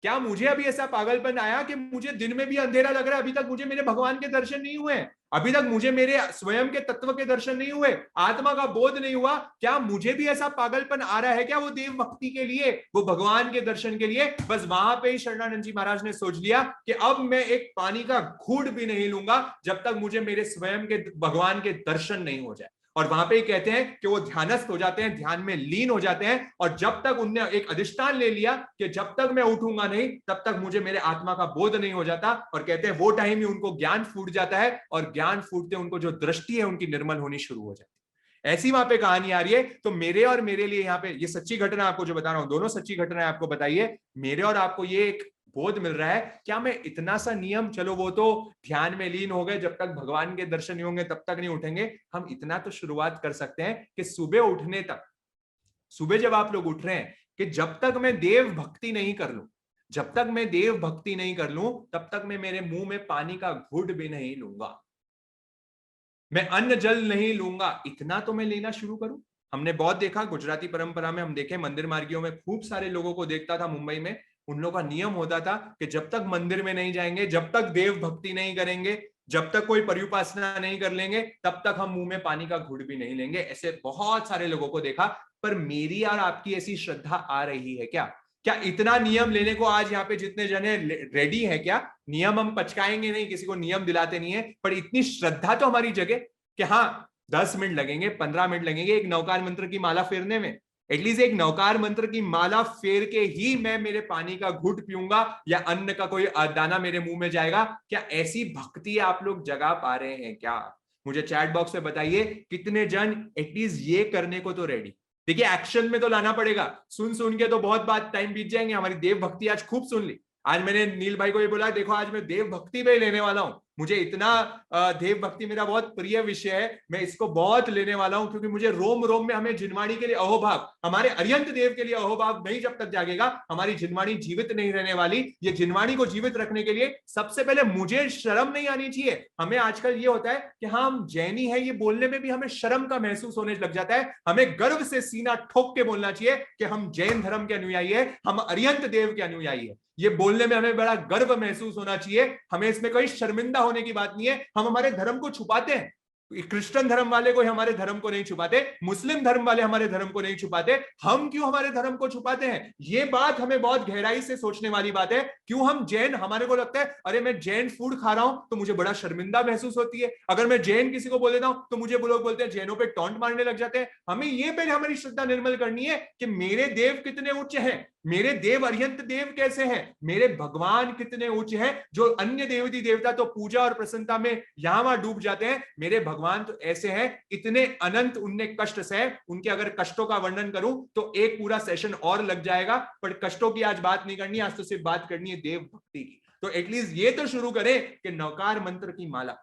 क्या मुझे अभी ऐसा पागलपन आया कि मुझे दिन में भी अंधेरा लग रहा है? अभी तक मुझे मेरे भगवान के दर्शन नहीं हुए, अभी तक मुझे मेरे स्वयं के तत्व के दर्शन नहीं हुए, आत्मा का बोध नहीं हुआ। क्या मुझे भी ऐसा पागलपन आ रहा है क्या, वो देव भक्ति के लिए, वो भगवान के दर्शन के लिए? बस वहां पे ही शरणानंद जी महाराज ने सोच लिया कि अब मैं एक पानी का घूंट भी नहीं लूंगा जब तक मुझे मेरे स्वयं के भगवान के दर्शन नहीं हो जाए। और वहां पे ही कहते हैं कि वो ध्यानस्थ हो जाते हैं, ध्यान में लीन हो जाते हैं, और जब तक उनने एक अधिष्ठान ले लिया कि जब तक मैं उठूंगा नहीं, तब तक मुझे मेरे आत्मा का बोध नहीं हो जाता। और कहते हैं वो टाइम ही उनको ज्ञान फूट जाता है, और ज्ञान फूटते उनको जो दृष्टि है उनकी निर्मल होनी शुरू हो जाती है। ऐसी वहां पे कहानी आ रही है। तो मेरे और मेरे लिए यहाँ पे ये सच्ची घटना आपको जो बता रहा हूं, दोनों सच्ची घटनाएं आपको बताइए, मेरे और आपको ये एक बोध मिल रहा है। क्या मैं इतना सा नियम, चलो वो तो ध्यान में लीन हो गए, जब तक भगवान के दर्शन नहीं होंगे तब तक नहीं उठेंगे, हम इतना तो शुरुआत कर सकते हैं कि सुबह उठने तक, सुबह जब आप लोग उठ रहे हैं, कि जब तक मैं देव भक्ति नहीं कर लूं, जब तक मैं देव भक्ति नहीं कर लूं, तब तक मैं मेरे मुंह में पानी का घूंट भी नहीं लूंगा, मैं अन्न जल नहीं लूंगा, इतना तो मैं लेना शुरू करूं। हमने बहुत देखा गुजराती परंपरा में, हम देखे मंदिर मार्गियों में खूब सारे लोगों को देखता था मुंबई में, उन लोगों का नियम होता था कि जब तक मंदिर में नहीं जाएंगे, जब तक देव भक्ति नहीं करेंगे, जब तक कोई पर्युपासना नहीं कर लेंगे, तब तक हम मुंह में पानी का घूंट भी नहीं लेंगे। ऐसे बहुत सारे लोगों को देखा। पर मेरी और आपकी ऐसी श्रद्धा आ रही है क्या? क्या इतना नियम लेने को आज यहाँ पे जितने जने रेडी है क्या? नियम हम पचकाएंगे नहीं, किसी को नियम दिलाते नहीं है, पर इतनी श्रद्धा तो हमारी जगह कि हाँ 10 मिनट लगेंगे, 15 मिनट लगेंगे एक नौकार मंत्र की माला फेरने में। एटलीस्ट एक नौकार मंत्र की माला फेर के ही मैं मेरे पानी का घुट पीऊंगा या अन्न का कोई दाना मेरे मुंह में जाएगा। क्या ऐसी भक्ति आप लोग जगा पा रहे हैं क्या? मुझे चैट बॉक्स में बताइए कितने जन एटलीस्ट ये करने को तो रेडी। देखिए एक्शन में तो लाना पड़ेगा, सुन सुन के तो बहुत बात टाइम बीत जाएंगे। हमारी देव भक्ति आज खूब सुन ली। आज मैंने नील भाई को ये बोला, देखो आज मैं देव भक्ति पे लेने वाला हूं, मुझे इतना देव भक्ति मेरा बहुत प्रिय विषय है, मैं इसको बहुत लेने वाला हूं, क्योंकि मुझे रोम रोम में हमें जिनवाणी के लिए अहोभाव, हमारे अरियंत देव के लिए अहोभाव नहीं जब तक जागेगा हमारी जिनवाणी जीवित नहीं रहने वाली। ये जिनवाणी को जीवित रखने के लिए सबसे पहले मुझे शर्म नहीं आनी चाहिए। हमें आजकल ये होता है कि हाँ हम जैनी है, ये बोलने में भी हमें शर्म का महसूस होने लग जाता है। हमें गर्व से सीना ठोक के बोलना चाहिए कि हम जैन धर्म के अनुयायी है, हम अरियंत देव के अनुयायी है। ये बोलने में हमें बड़ा गर्व महसूस होना चाहिए। हमें इसमें कोई शर्मिंदा होने की बात नहीं है। हम हमारे धर्म को छुपाते हैं, क्रिश्चियन धर्म वाले कोई हमारे धर्म को नहीं छुपाते, मुस्लिम धर्म वाले हमारे धर्म को नहीं छुपाते, हम क्यों हमारे धर्म को छुपाते हैं? ये बात हमें बहुत गहराई से सोचने वाली बात है। क्यों हम जैन, हमारे को लगता है अरे मैं जैन फूड खा रहा हूं तो मुझे बड़ा शर्मिंदा महसूस होती है। अगर मैं जैन किसी को बोल देता हूं तो मुझे लोग बोलते हैं, जैनों पे टॉन्ट मारने लग जाते हैं। हमें ये पहले हमारी श्रद्धा निर्मल करनी है कि मेरे देव कितने उच्च हैं, मेरे देव अरिहंत देव कैसे हैं, मेरे भगवान कितने उच्च हैं। जो अन्य देवती देवता तो पूजा और प्रसन्नता में यहां वहां डूब जाते हैं, मेरे भगवान तो ऐसे हैं इतने अनंत, उनने कष्ट सहे। उनके अगर कष्टों का वर्णन करूं तो एक पूरा सेशन और लग जाएगा, पर कष्टों की आज बात नहीं करनी, आज तो सिर्फ बात करनी है देव भक्ति की। तो एटलीस्ट ये तो शुरू करें कि नौकार मंत्र की माला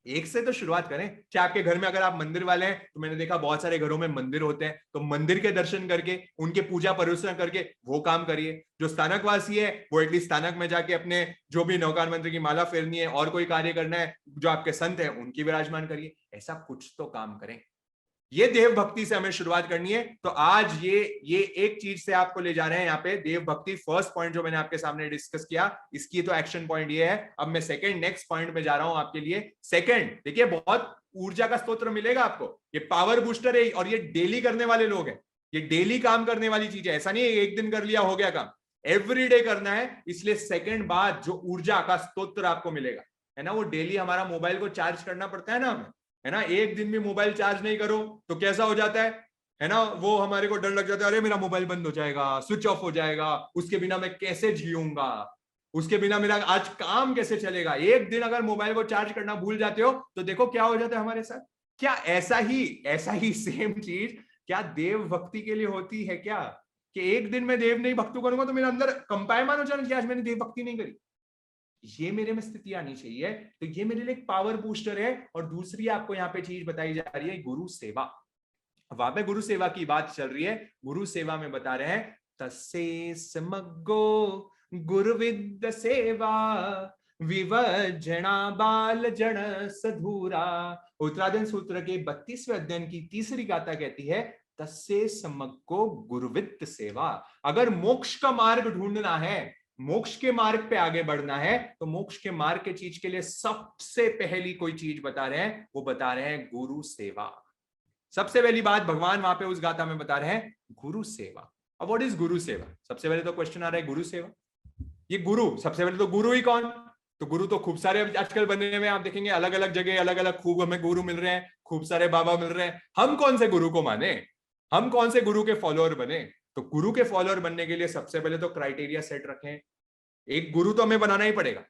एक से तो शुरुआत करें। चाहे आपके घर में अगर आप मंदिर वाले हैं तो मैंने देखा बहुत सारे घरों में मंदिर होते हैं, तो मंदिर के दर्शन करके उनके पूजा परिवर्तन करके वो काम करिए। जो स्थानकवासी है वो एटलीस्ट स्थानक में जाके अपने जो भी नौकार मंत्र की माला फेरनी है और कोई कार्य करना है, जो आपके संत है उनकी विराजमान करिए। ऐसा कुछ तो काम करें। ये देव भक्ति से हमें शुरुआत करनी है। तो आज ये एक चीज से आपको ले जा रहे हैं यहाँ पे देव भक्ति। फर्स्ट पॉइंट जो मैंने आपके सामने डिस्कस किया, इसकी तो एक्शन पॉइंट ये है। अब मैं सेकंड नेक्स्ट पॉइंट में जा रहा हूं आपके लिए। सेकंड देखिए, बहुत ऊर्जा का स्तोत्र मिलेगा आपको, ये पावर बूस्टर है और ये डेली करने वाले लोग हैं, ये डेली काम करने वाली चीज है। ऐसा नहीं है एक दिन कर लिया हो गया काम, एवरीडे करना है। इसलिए सेकंड बाद जो ऊर्जा का स्तोत्र आपको मिलेगा है ना, वो डेली हमारा मोबाइल को चार्ज करना पड़ता है ना हमें, है ना। एक दिन भी मोबाइल चार्ज नहीं करो तो कैसा हो जाता है ना, वो हमारे को डर लग जाता है, अरे मेरा मोबाइल बंद हो जाएगा, स्विच ऑफ हो जाएगा, उसके बिना मैं कैसे जीऊंगा, उसके बिना मेरा आज काम कैसे चलेगा। एक दिन अगर मोबाइल को चार्ज करना भूल जाते हो तो देखो क्या हो जाता है हमारे साथ। क्या ऐसा ही सेम चीज क्या देव भक्ति के लिए होती है क्या? कि एक दिन मैं देव नहीं भक्ति करूंगा तो मेरे अंदर कंपायमान हो जाना कि आज मैंने देव भक्ति नहीं करी। ये मेरे में स्थिति आनी चाहिए। तो ये मेरे लिए एक पावर बूस्टर है। और दूसरी आपको यहाँ पे चीज बताई जा रही है, गुरु सेवा। वहां पे गुरु सेवा की बात चल रही है। गुरु सेवा में बता रहे हैं, तस्से समग्गो गुरुविद सेवा विवजना बाल जन सधूरा। उत्तराधन सूत्र के 32वें अध्ययन की तीसरी गाथा कहती है, तस्से समग्गो गुरुविद सेवा। अगर मोक्ष का मार्ग ढूंढना है, मोक्ष के मार्ग पे आगे बढ़ना है, तो मोक्ष के मार्ग के चीज के लिए सबसे पहली कोई चीज बता रहे हैं, वो बता रहे हैं गुरु सेवा। सबसे पहली बात भगवान वहां पे उस गाथा में बता रहे हैं, गुरु सेवा। अब व्हाट इज गुरु सेवा? सबसे पहले तो क्वेश्चन आ रहा है, गुरु सेवा, ये गुरु, सबसे पहले तो गुरु ही कौन? तो गुरु तो खूब सारे आजकल बने हुए आप देखेंगे, अलग अलग जगह अलग अलग खूब हमें गुरु मिल रहे हैं, खूब सारे बाबा मिल रहे हैं। हम कौन से गुरु को माने, हम कौन से गुरु के फॉलोअर बने? तो गुरु के फॉलोअर बनने के लिए सबसे पहले तो क्राइटेरिया सेट रखें। एक गुरु तो हमें बनाना ही पड़ेगा,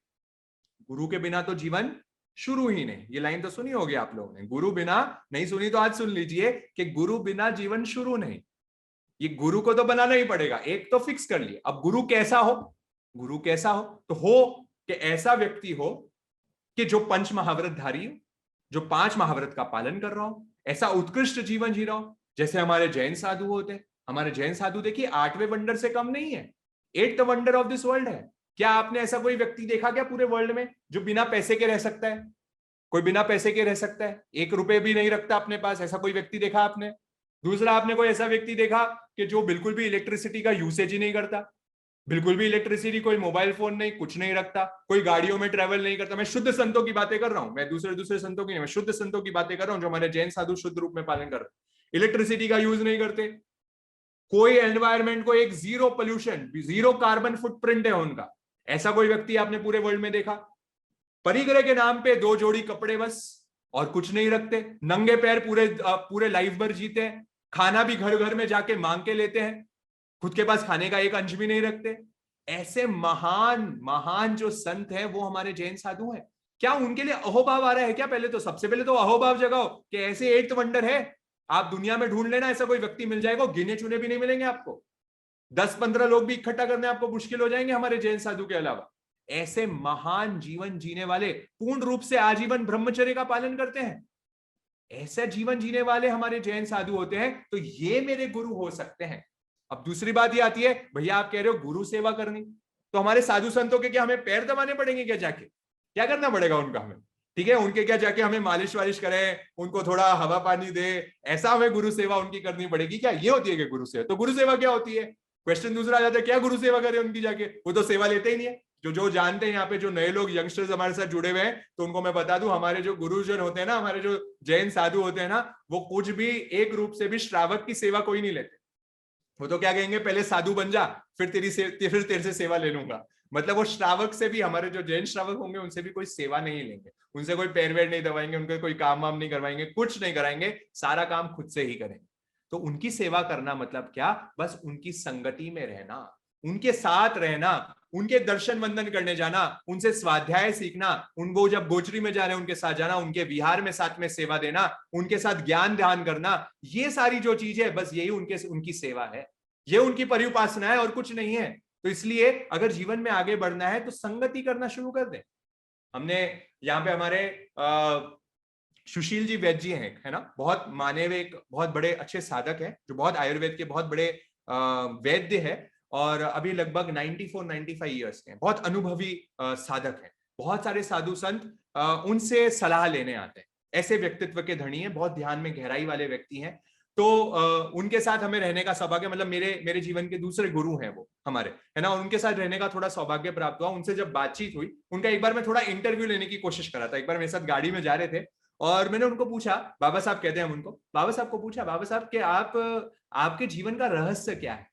गुरु के बिना तो जीवन शुरू ही नहीं। ये लाइन तो सुनी होगी आप लोगों ने, गुरु बिना, नहीं सुनी तो आज सुन लीजिए कि गुरु बिना जीवन शुरू नहीं। ये गुरु को तो बनाना ही पड़ेगा, एक तो फिक्स कर लिए। अब गुरु कैसा हो? गुरु कैसा हो तो हो कि ऐसा व्यक्ति हो कि जो पंच महाव्रत धारी हो, जो 5 महाव्रत का पालन कर रहा हो, ऐसा उत्कृष्ट जीवन जी रहा हो जैसे हमारे जैन साधु होते हैं। हमारे जैन साधु देखिए 8वें वंडर से कम नहीं है, 8th wonder of this world है। क्या आपने ऐसा कोई व्यक्ति देखा क्या पूरे वर्ल्ड में जो बिना पैसे के रह सकता है? कोई बिना पैसे के रह सकता है, 1 रुपए भी नहीं रखता अपने पास, ऐसा कोई व्यक्ति देखा आपने? दूसरा, आपने कोई ऐसा व्यक्ति देखा कि जो बिल्कुल भी इलेक्ट्रिसिटी का यूसेज ही नहीं करता? बिल्कुल भी इलेक्ट्रिसिटी, कोई मोबाइल फोन नहीं, कुछ नहीं रखता, कोई गाड़ियों में ट्रेवल नहीं करता। मैं शुद्ध संतों की बातें कर रहा हूं, मैं दूसरे संतों की नहीं, मैं शुद्ध संतों की बातें कर रहा हूं जो हमारे जैन साधु शुद्ध रूप में पालन कर रहे हैं। इलेक्ट्रिसिटी का यूज नहीं करते, कोई एनवायरमेंट को एक zero pollution, zero carbon footprint है उनका। ऐसा कोई व्यक्ति आपने पूरे वर्ल्ड में देखा? परिग्रह के नाम पे 2 जोड़ी कपड़े बस, और कुछ नहीं रखते, नंगे पैर पूरे लाइफ भर जीते हैं, खाना भी घर घर में जाके मांग के लेते हैं, खुद के पास खाने का एक अंश भी नहीं रखते। ऐसे महान महान जो संत हैं वो हमारे जैन साधु हैं। क्या उनके लिए अहोभाव आ रहा है क्या? पहले तो सबसे पहले तो अहोभाव जगाओ कि ऐसे 8th वंडर है, आप दुनिया में ढूंढ लेना, ऐसा कोई व्यक्ति मिल जाएगा, गिने चुने भी नहीं मिलेंगे आपको, 10-15 लोग भी इकट्ठा करने आपको मुश्किल हो जाएंगे हमारे जैन साधु के अलावा। ऐसे महान जीवन जीने वाले, पूर्ण रूप से आजीवन ब्रह्मचर्य का पालन करते हैं, ऐसा जीवन जीने वाले हमारे जैन साधु होते हैं, तो ये मेरे गुरु हो सकते हैं। अब दूसरी बात ये आती है, भैया आप कह रहे हो गुरु सेवा करनी, तो हमारे साधु संतों के क्या हमें पैर दबाने पड़ेंगे क्या? जाके क्या करना पड़ेगा उनका हमें? ठीक है, उनके क्या जाके हमें मालिश वालिश करें, उनको थोड़ा हवा पानी दे, ऐसा हमें गुरु सेवा उनकी करनी पड़ेगी क्या? ये होती है कि गुरु सेवा? तो गुरु सेवा क्या होती है? क्वेश्चन दूसरा आ जाता है, क्या गुरु सेवा करे उनकी जाके? वो तो सेवा लेते ही नहीं है। जो जानते हैं यहाँ पे, जो नए लोग यंगस्टर्स हमारे साथ जुड़े हुए हैं, तो उनको मैं बता दूं, हमारे जो गुरुजन होते हैं ना, हमारे जो जैन साधु होते हैं ना, वो कुछ भी एक रूप से भी श्रावक की सेवा कोई नहीं लेते। वो तो क्या कहेंगे, पहले साधु बन जा, फिर तेरे से सेवा ले लूंगा। मतलब वो श्रावक से भी, हमारे जो जैन श्रावक होंगे उनसे भी कोई सेवा नहीं लेंगे, उनसे कोई पैर वैर नहीं दबाएंगे, उनके कोई काम वाम नहीं करवाएंगे, कुछ नहीं कराएंगे, सारा काम खुद से ही करेंगे। तो उनकी सेवा करना मतलब क्या? बस उनकी संगति में रहना, उनके साथ रहना, उनके दर्शन वंदन करने जाना, उनसे स्वाध्याय सीखना, उनको जब गोचरी में जा रहे हैं उनके साथ जाना, उनके विहार में साथ में सेवा देना, उनके साथ ज्ञान ध्यान करना, ये सारी जो चीज है, बस यही उनकी सेवा है, ये उनकी परिउपासना है और कुछ नहीं है। तो इसलिए अगर जीवन में आगे बढ़ना है तो संगति करना शुरू कर दें। हमने यहाँ पे हमारे सुशील जी वैद्य जी हैं, है ना, बहुत माने हुए, एक बहुत बड़े अच्छे साधक हैं, जो बहुत आयुर्वेद के बहुत बड़े वैद्य है, और अभी लगभग 94-95 ईयर्स के हैं, बहुत अनुभवी साधक हैं। बहुत सारे साधु संत उनसे सलाह लेने आते हैं, ऐसे व्यक्तित्व के धनी हैं, बहुत ध्यान में गहराई वाले व्यक्ति हैं। तो उनके साथ हमें रहने का सौभाग्य, मतलब मेरे जीवन के दूसरे गुरु हैं वो हमारे, है ना, और उनके साथ रहने का थोड़ा सौभाग्य प्राप्त हुआ। उनसे जब बातचीत हुई, उनका एक बार मैं थोड़ा इंटरव्यू लेने की कोशिश करा था, एक बार मेरे साथ गाड़ी में जा रहे थे, और मैंने उनको पूछा, बाबा साहब कहते हैं हम उनको, बाबा साहब को पूछा, बाबा साहब के आपके जीवन का रहस्य क्या है,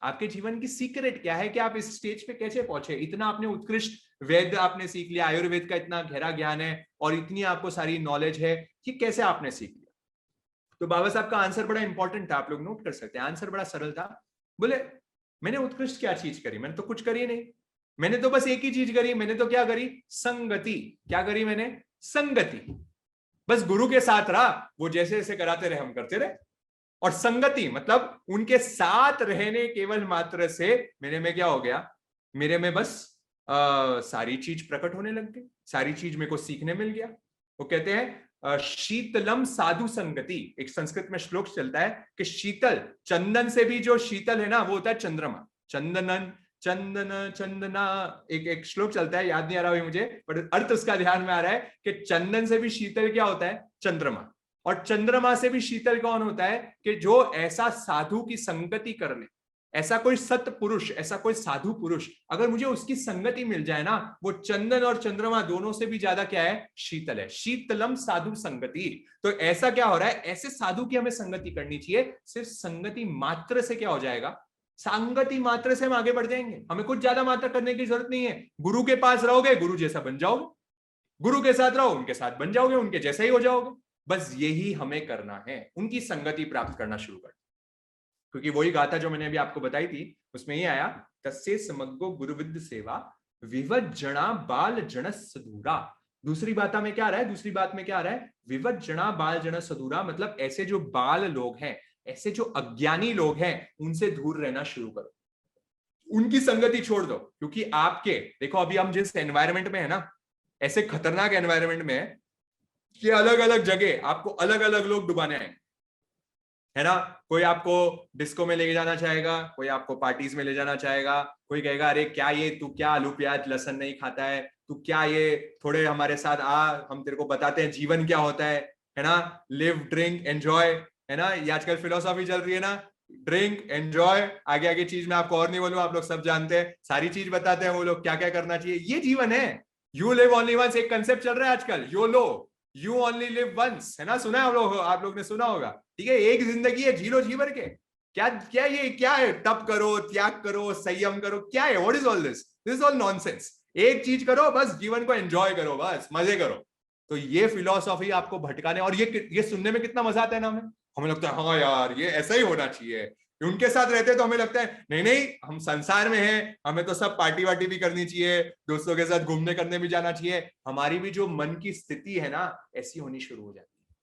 आपके जीवन की सीक्रेट क्या है कि आप इस स्टेज पे कैसे पहुंचे, इतना आपने उत्कृष्ट वेद आपने सीख लिया, आयुर्वेद का इतना गहरा ज्ञान है और इतनी आपको सारी नॉलेज है, कि कैसे आपने सीख लिया? तो बाबा साहब का आंसर बड़ा इंपॉर्टेंट था, आप लोग नोट कर सकते हैं, आंसर बड़ा सरल था। बोले, मैंने उत्कृष्ट क्या चीज करी? मैंने तो कुछ करी नहीं, मैंने तो बस एक ही चीज करी, मैंने तो क्या करी? संगति। क्या करी मैंने? संगति। बस गुरु के साथ रहा, वो जैसे जैसे कराते रहे हम करते रहे, और संगति मतलब उनके साथ रहने केवल मात्र से मेरे में क्या हो गया? मेरे में बस सारी चीज प्रकट होने लग गई, सारी चीज मेरे को सीखने मिल गया। वो कहते हैं शीतलम साधु संगति, एक संस्कृत में श्लोक चलता है कि शीतल, चंदन से भी जो शीतल है ना, वो होता है चंद्रमा। चंदना एक श्लोक चलता है, याद नहीं आ रहा है मुझे, पर अर्थ उसका ध्यान में आ रहा है कि चंदन से भी शीतल क्या होता है? चंद्रमा। और चंद्रमा से भी शीतल कौन होता है? कि जो ऐसा साधु की संगति कर ले, ऐसा कोई सत्य पुरुष, ऐसा कोई साधु पुरुष, अगर मुझे उसकी संगति मिल जाए ना, वो चंदन और चंद्रमा दोनों से भी ज्यादा क्या है? शीतल है। शीतलम साधु संगति। तो ऐसा क्या हो रहा है? ऐसे साधु की हमें संगति करनी चाहिए। सिर्फ संगति मात्र से क्या हो जाएगा? संगति मात्र से हम आगे बढ़ जाएंगे, हमें कुछ ज्यादा मात्र करने की जरूरत नहीं है। गुरु के पास रहोगे, गुरु जैसा बन जाओगे, गुरु के साथ रहो, उनके साथ बन जाओगे, उनके जैसा ही हो जाओगे। बस यही हमें करना है, उनकी संगति प्राप्त करना शुरू कर। क्योंकि वही गाथा जो मैंने अभी आपको बताई थी, उसमें ही आया, तस्से समग्गो गुरुविद सेवा विवज्जना बाल जन सदूरा। दूसरी बात में क्या आ रहा है? दूसरी बात में क्या आ रहा है? विवज्जना बाल जन सदूरा, मतलब ऐसे जो बाल लोग हैं, ऐसे जो अज्ञानी लोग हैं, उनसे दूर रहना शुरू करो, उनकी संगति छोड़ दो। क्योंकि आपके देखो, अभी हम जिस एनवायरमेंट में है ना, ऐसे खतरनाक एनवायरमेंट में है कि अलग अलग जगह आपको अलग अलग लोग डुबाने आएंगे, है ना। कोई आपको डिस्को में लेके जाना चाहेगा, कोई आपको पार्टीज में ले जाना चाहेगा, कोई कहेगा अरे क्या ये, तू क्या आलू प्याज लहसुन नहीं खाता है, तू क्या ये, थोड़े हमारे साथ आ, हम तेरे को बताते हैं जीवन क्या होता है ना, लिव ड्रिंक एंजॉय, है ना। ये आजकल फिलोसॉफी चल रही है ना, ड्रिंक, एंजॉय, आगे आगे चीज मैं आपको और नहीं बोलूं, आप लोग सब जानते हैं, सारी चीज बताते हैं वो लोग क्या क्या करना चाहिए। ये जीवन है, यू लिव ओनली वंस, एक कंसेप्ट चल रहा है आजकल, YOLO, you only live once, है ना, सुना है आप लोग ने सुना होगा, ठीक है, एक जिंदगी है, जी लो जी भर के। क्या क्या ये क्या है, तप करो, त्याग करो, संयम करो, क्या है, what is all this, this is all nonsense. एक चीज करो बस, जीवन को एंजॉय करो, बस मजे करो। तो ये फिलॉसफी आपको भटकाने, और ये सुनने में कितना मजा आता है ना, हमें लगता है हाँ यार ये ऐसा ही होना चाहिए। उनके साथ रहते तो हमें लगता है नहीं नहीं, हम संसार में हैं, हमें तो सब पार्टी वार्टी भी करनी चाहिए, दोस्तों के साथ घूमने करने भी जाना चाहिए। हमारी भी जो मन की स्थिति है ना, ऐसी होनी शुरू हो जाती है।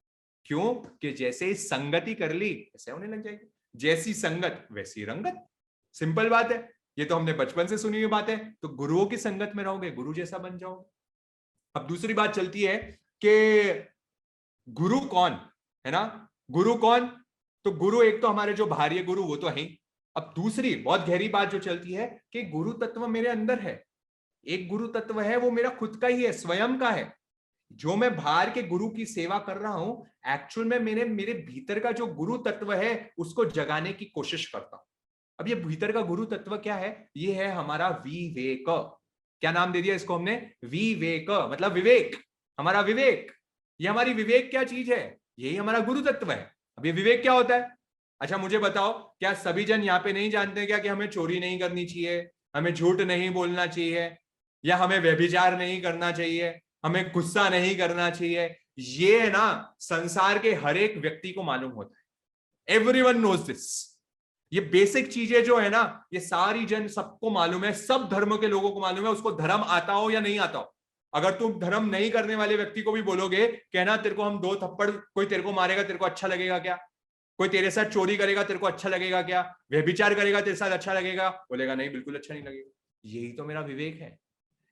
क्यों? कि जैसे ही संगति कर ली ऐसे होने लग जाएगी, जैसी संगत वैसी रंगत। सिंपल बात है, ये तो हमने बचपन से सुनी हुई बात है। तो गुरुओं की संगत में रहोगे, गुरु जैसा बन जाओगे। अब दूसरी बात चलती है कि गुरु कौन है ना, गुरु कौन, तो गुरु एक तो हमारे जो बाहरी गुरु वो तो है ही। अब दूसरी बहुत गहरी बात जो चलती है कि गुरु तत्व मेरे अंदर है। एक गुरु तत्व है, वो मेरा खुद का ही है, स्वयं का है। जो मैं बाहर के गुरु की सेवा कर रहा हूं, एक्चुअल में मेरे मेरे भीतर का जो गुरु तत्व है उसको जगाने की कोशिश करता हूं। अब ये भीतर का गुरु तत्व क्या है? ये है हमारा विवेक। क्या नाम दे दिया इसको हमने? विवेक, मतलब विवेक, हमारा विवेक। ये हमारी विवेक क्या चीज है? यही हमारा गुरु तत्व है। अब ये विवेक क्या होता है? अच्छा मुझे बताओ, क्या सभी जन यहाँ पे नहीं जानते क्या कि हमें चोरी नहीं करनी चाहिए, हमें झूठ नहीं बोलना चाहिए, या हमें व्यभिचार नहीं करना चाहिए, हमें गुस्सा नहीं करना चाहिए? ये है ना, संसार के हर एक व्यक्ति को मालूम होता है। Everyone knows this. ये बेसिक चीजें जो है ना, ये सारी जन सबको मालूम है, सब धर्म के लोगों को मालूम है, उसको धर्म आता हो या नहीं आता हो। अगर तुम धर्म नहीं करने वाले व्यक्ति को भी बोलोगे कहना तेरे को हम 2 थप्पड़, कोई तेरे को मारेगा तेरे को अच्छा लगेगा क्या? कोई तेरे साथ चोरी करेगा तेरे को अच्छा लगेगा क्या? व्यभिचार करेगा तेरे साथ अच्छा लगेगा? बोलेगा नहीं, बिल्कुल अच्छा नहीं लगेगा। यही तो मेरा विवेक है,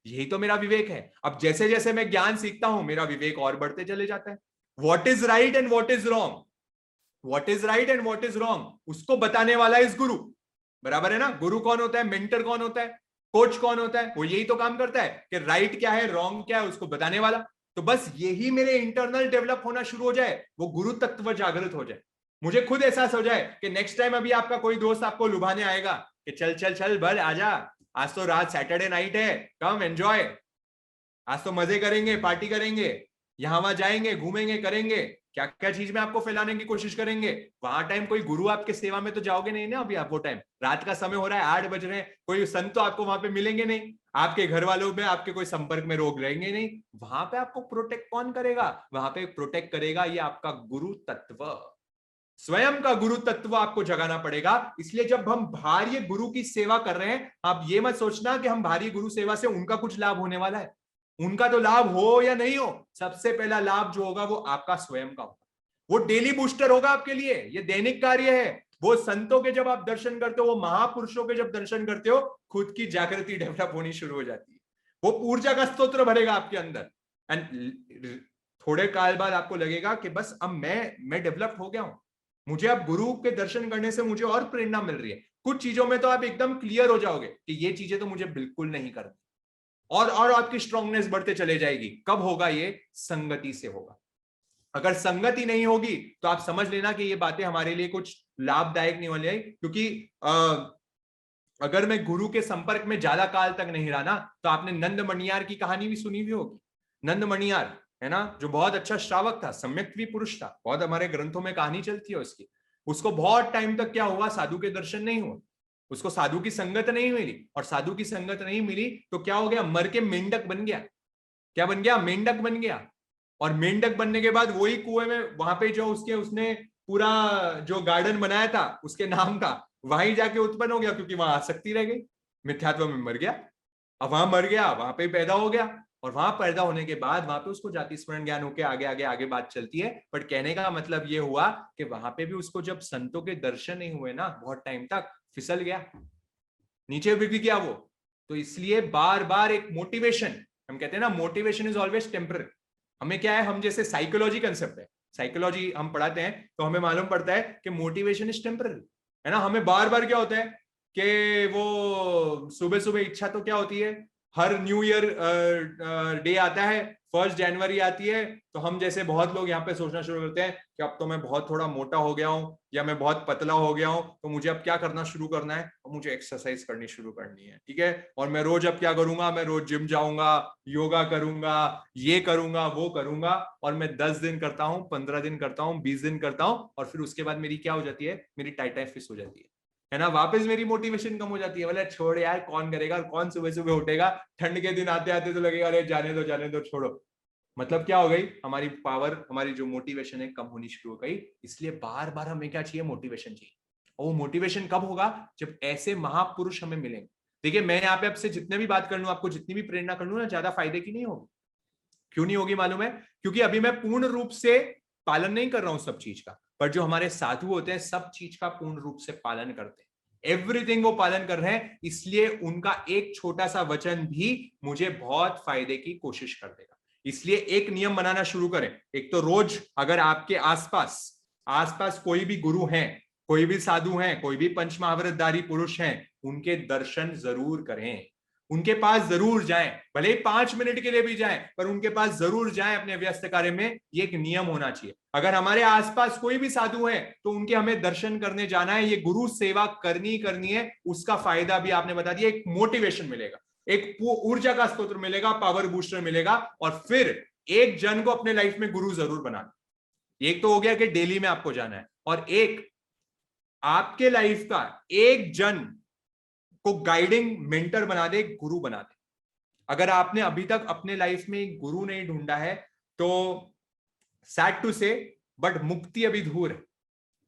यही तो मेरा विवेक है। अब जैसे जैसे मैं ज्ञान सीखता हूं, मेरा विवेक और बढ़ते चले जाता है। What is right and what is wrong, what is right and what is wrong, उसको बताने वाला इस गुरु। बराबर है ना? गुरु कौन होता है? मेंटर कौन होता है? कोच कौन होता है? वो यही तो काम करता है कि राइट क्या है, रॉन्ग क्या है, उसको बताने वाला। तो बस यही मेरे इंटरनल डेवलप होना शुरू हो जाए, वो गुरु तत्व जागृत हो जाए, मुझे खुद एहसास हो जाए कि नेक्स्ट टाइम अभी आपका कोई दोस्त आपको लुभाने आएगा कि चल चल चल बल आजा, आज तो रात सैटरडे नाइट है, कम एंजॉय, आज तो मजे करेंगे, पार्टी करेंगे, यहां वहां जाएंगे, घूमेंगे, करेंगे, क्या क्या चीज में आपको फैलाने की कोशिश करेंगे। वहां टाइम कोई गुरु आपके सेवा में तो जाओगे नहीं ना। अभी आप वो टाइम, रात का समय हो रहा है, 8 बज रहे हैं, कोई संत तो आपको वहां पे मिलेंगे नहीं, आपके घर वालों में आपके कोई संपर्क में लोग रहेंगे नहीं। वहां पे आपको प्रोटेक्ट कौन करेगा? वहां पे प्रोटेक्ट करेगा ये आपका गुरु तत्व, स्वयं का गुरु तत्व आपको जगाना पड़ेगा। इसलिए जब हम बाहरी गुरु की सेवा कर रहे हैं, आप ये मत सोचना कि हम बाहरी गुरु सेवा से उनका कुछ लाभ होने वाला है। उनका तो लाभ हो या नहीं हो, सबसे पहला लाभ जो होगा वो आपका स्वयं का होगा। वो डेली बूस्टर होगा आपके लिए, ये दैनिक कार्य है। वो संतों के जब आप दर्शन करते हो, वो महापुरुषों के जब दर्शन करते हो, खुद की जागृति डेवलप होनी शुरू हो जाती है। वो ऊर्जा का स्तोत्र भरेगा आपके अंदर। एंड थोड़े काल बाद आपको लगेगा कि बस अब मैं डेवलप हो गया हूं, मुझे अब गुरु के दर्शन करने से मुझे और प्रेरणा मिल रही है। कुछ चीजों में तो आप एकदम क्लियर हो जाओगे कि ये चीजें तो मुझे बिल्कुल नहीं करनी, और आपकी स्ट्रांगनेस बढ़ते चले जाएगी। कब होगा ये? संगति से होगा। अगर संगति नहीं होगी तो आप समझ लेना कि ये बातें हमारे लिए कुछ लाभदायक नहीं होने, क्योंकि अगर मैं गुरु के संपर्क में ज्यादा काल तक नहीं रहा ना, तो आपने नंद मणियार की कहानी भी सुनी हुई होगी। नंद मणियार है ना, जो बहुत अच्छा श्रावक था, सम्यक भी पुरुष था, बहुत हमारे ग्रंथों में कहानी चलती है उसकी। उसको बहुत टाइम तक क्या हुआ, साधु के दर्शन नहीं हुए, उसको साधु की संगत नहीं मिली, और साधु की संगत नहीं मिली तो क्या हो गया, मर के मेंढक बन गया। क्या बन गया? मेंढक बन गया। और मेंढक बनने के बाद वही कुएं में, वहां पे जो उसने पूरा जो गार्डन बनाया था उसके नाम का, वहीं जाके उत्पन्न हो गया, क्योंकि वहां आसक्ति रह गई, मिथ्यात्व में मर गया। अब वहां मर गया, वहां पे पैदा हो गया, और वहां पैदा होने के बाद वहां पे उसको जाति स्मरण ज्ञान होके आगे आगे आगे बात चलती है। बट कहने का मतलब ये हुआ कि वहां पे भी उसको जब संतों के दर्शन नहीं हुए ना, बहुत टाइम तक फिसल गया, नीचे बिग गया वो। तो इसलिए बार बार एक मोटिवेशन, हम कहते हैं ना, मोटिवेशन इज ऑलवेज टेम्पररी। हमें क्या है, हम जैसे साइकोलॉजी कंसेप्ट है, साइकोलॉजी हम पढ़ाते हैं तो हमें मालूम पड़ता है कि मोटिवेशन इज टेम्पररी, है ना। हमें बार बार क्या होता है कि वो सुबह सुबह इच्छा तो क्या होती है, हर न्यू ईयर डे आता है, 1 जनवरी आती है तो हम जैसे बहुत लोग यहाँ पे सोचना शुरू करते हैं कि अब तो मैं बहुत थोड़ा मोटा हो गया हूँ या मैं बहुत पतला हो गया हूँ, तो मुझे अब क्या करना शुरू करना है, और मुझे एक्सरसाइज करनी शुरू करनी है, ठीक है। और मैं रोज अब क्या करूंगा, मैं रोज जिम जाऊंगा, योगा करूंगा, ये करूंगा, वो करूंगा, और मैं 10 दिन करता हूँ, 15 दिन करता हूँ, 20 दिन करता हूँ, और फिर उसके बाद मेरी क्या हो जाती है, मेरी टाइटाइफिस हो जाती है ना, वापस मेरी मोटिवेशन कम हो जाती है। बोले छोड़ यार, कौन करेगा, कौन सुबह सुबह उठेगा, ठंड के दिन आते आते तो लगेगा अरे जाने दो छोड़ो। मतलब क्या हो गई, हमारी पावर, हमारी जो मोटिवेशन है कम होनी शुरू हो गई। इसलिए बार बार हमें क्या चाहिए, मोटिवेशन चाहिए। और वो मोटिवेशन कब होगा, जब ऐसे महापुरुष हमें मिलेंगे। देखिए मैं यहाँ पे आपसे जितने भी बात कर लूं, आपको जितनी भी प्रेरणा कर लूं ना, ज्यादा फायदे की नहीं होगी। क्यों नहीं होगी मालूम है, क्योंकि अभी मैं पूर्ण रूप से पालन नहीं कर रहा हूं सब चीज का, पर जो हमारे साधु होते हैं सब चीज का पूर्ण रूप से पालन करते हैं, एवरीथिंग वो पालन कर रहे हैं, इसलिए उनका एक छोटा सा वचन भी मुझे बहुत फायदे की कोशिश कर देगा। इसलिए एक नियम बनाना शुरू करें। एक तो रोज अगर आपके आसपास आसपास कोई भी गुरु हैं, कोई भी साधु हैं, कोई भी पंच महावरतधारी पुरुष हैं, उनके दर्शन जरूर करें, उनके पास जरूर जाएं, भले ही 5 मिनट के लिए भी जाएं, पर उनके पास जरूर जाएं अपने व्यस्त कार्य में। ये एक नियम होना चाहिए। अगर हमारे आसपास कोई भी साधु है तो उनके हमें दर्शन करने जाना है, ये गुरु सेवा करनी है। उसका फायदा भी आपने बता दिया, एक मोटिवेशन मिलेगा, एक ऊर्जा का स्रोत मिलेगा, पावर बूस्टर मिलेगा, और फिर एक जन को अपने लाइफ में गुरु जरूर बनाना। एक तो हो गया कि डेली में आपको जाना है, और एक आपके लाइफ का एक जन को गाइडिंग मेंटर बना दे, गुरु बना दे। अगर आपने अभी तक अपने लाइफ में एक गुरु नहीं ढूंढा है तो सैड टू से, बट मुक्ति अभी दूर है,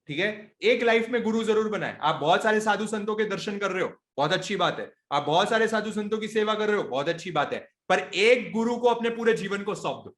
ठीक है। एक लाइफ में गुरु जरूर बनाए। आप बहुत सारे साधु संतों के दर्शन कर रहे हो, बहुत अच्छी बात है, आप बहुत सारे साधु संतों की सेवा कर रहे हो, बहुत अच्छी बात है, पर एक गुरु को अपने पूरे जीवन को सौंप दो,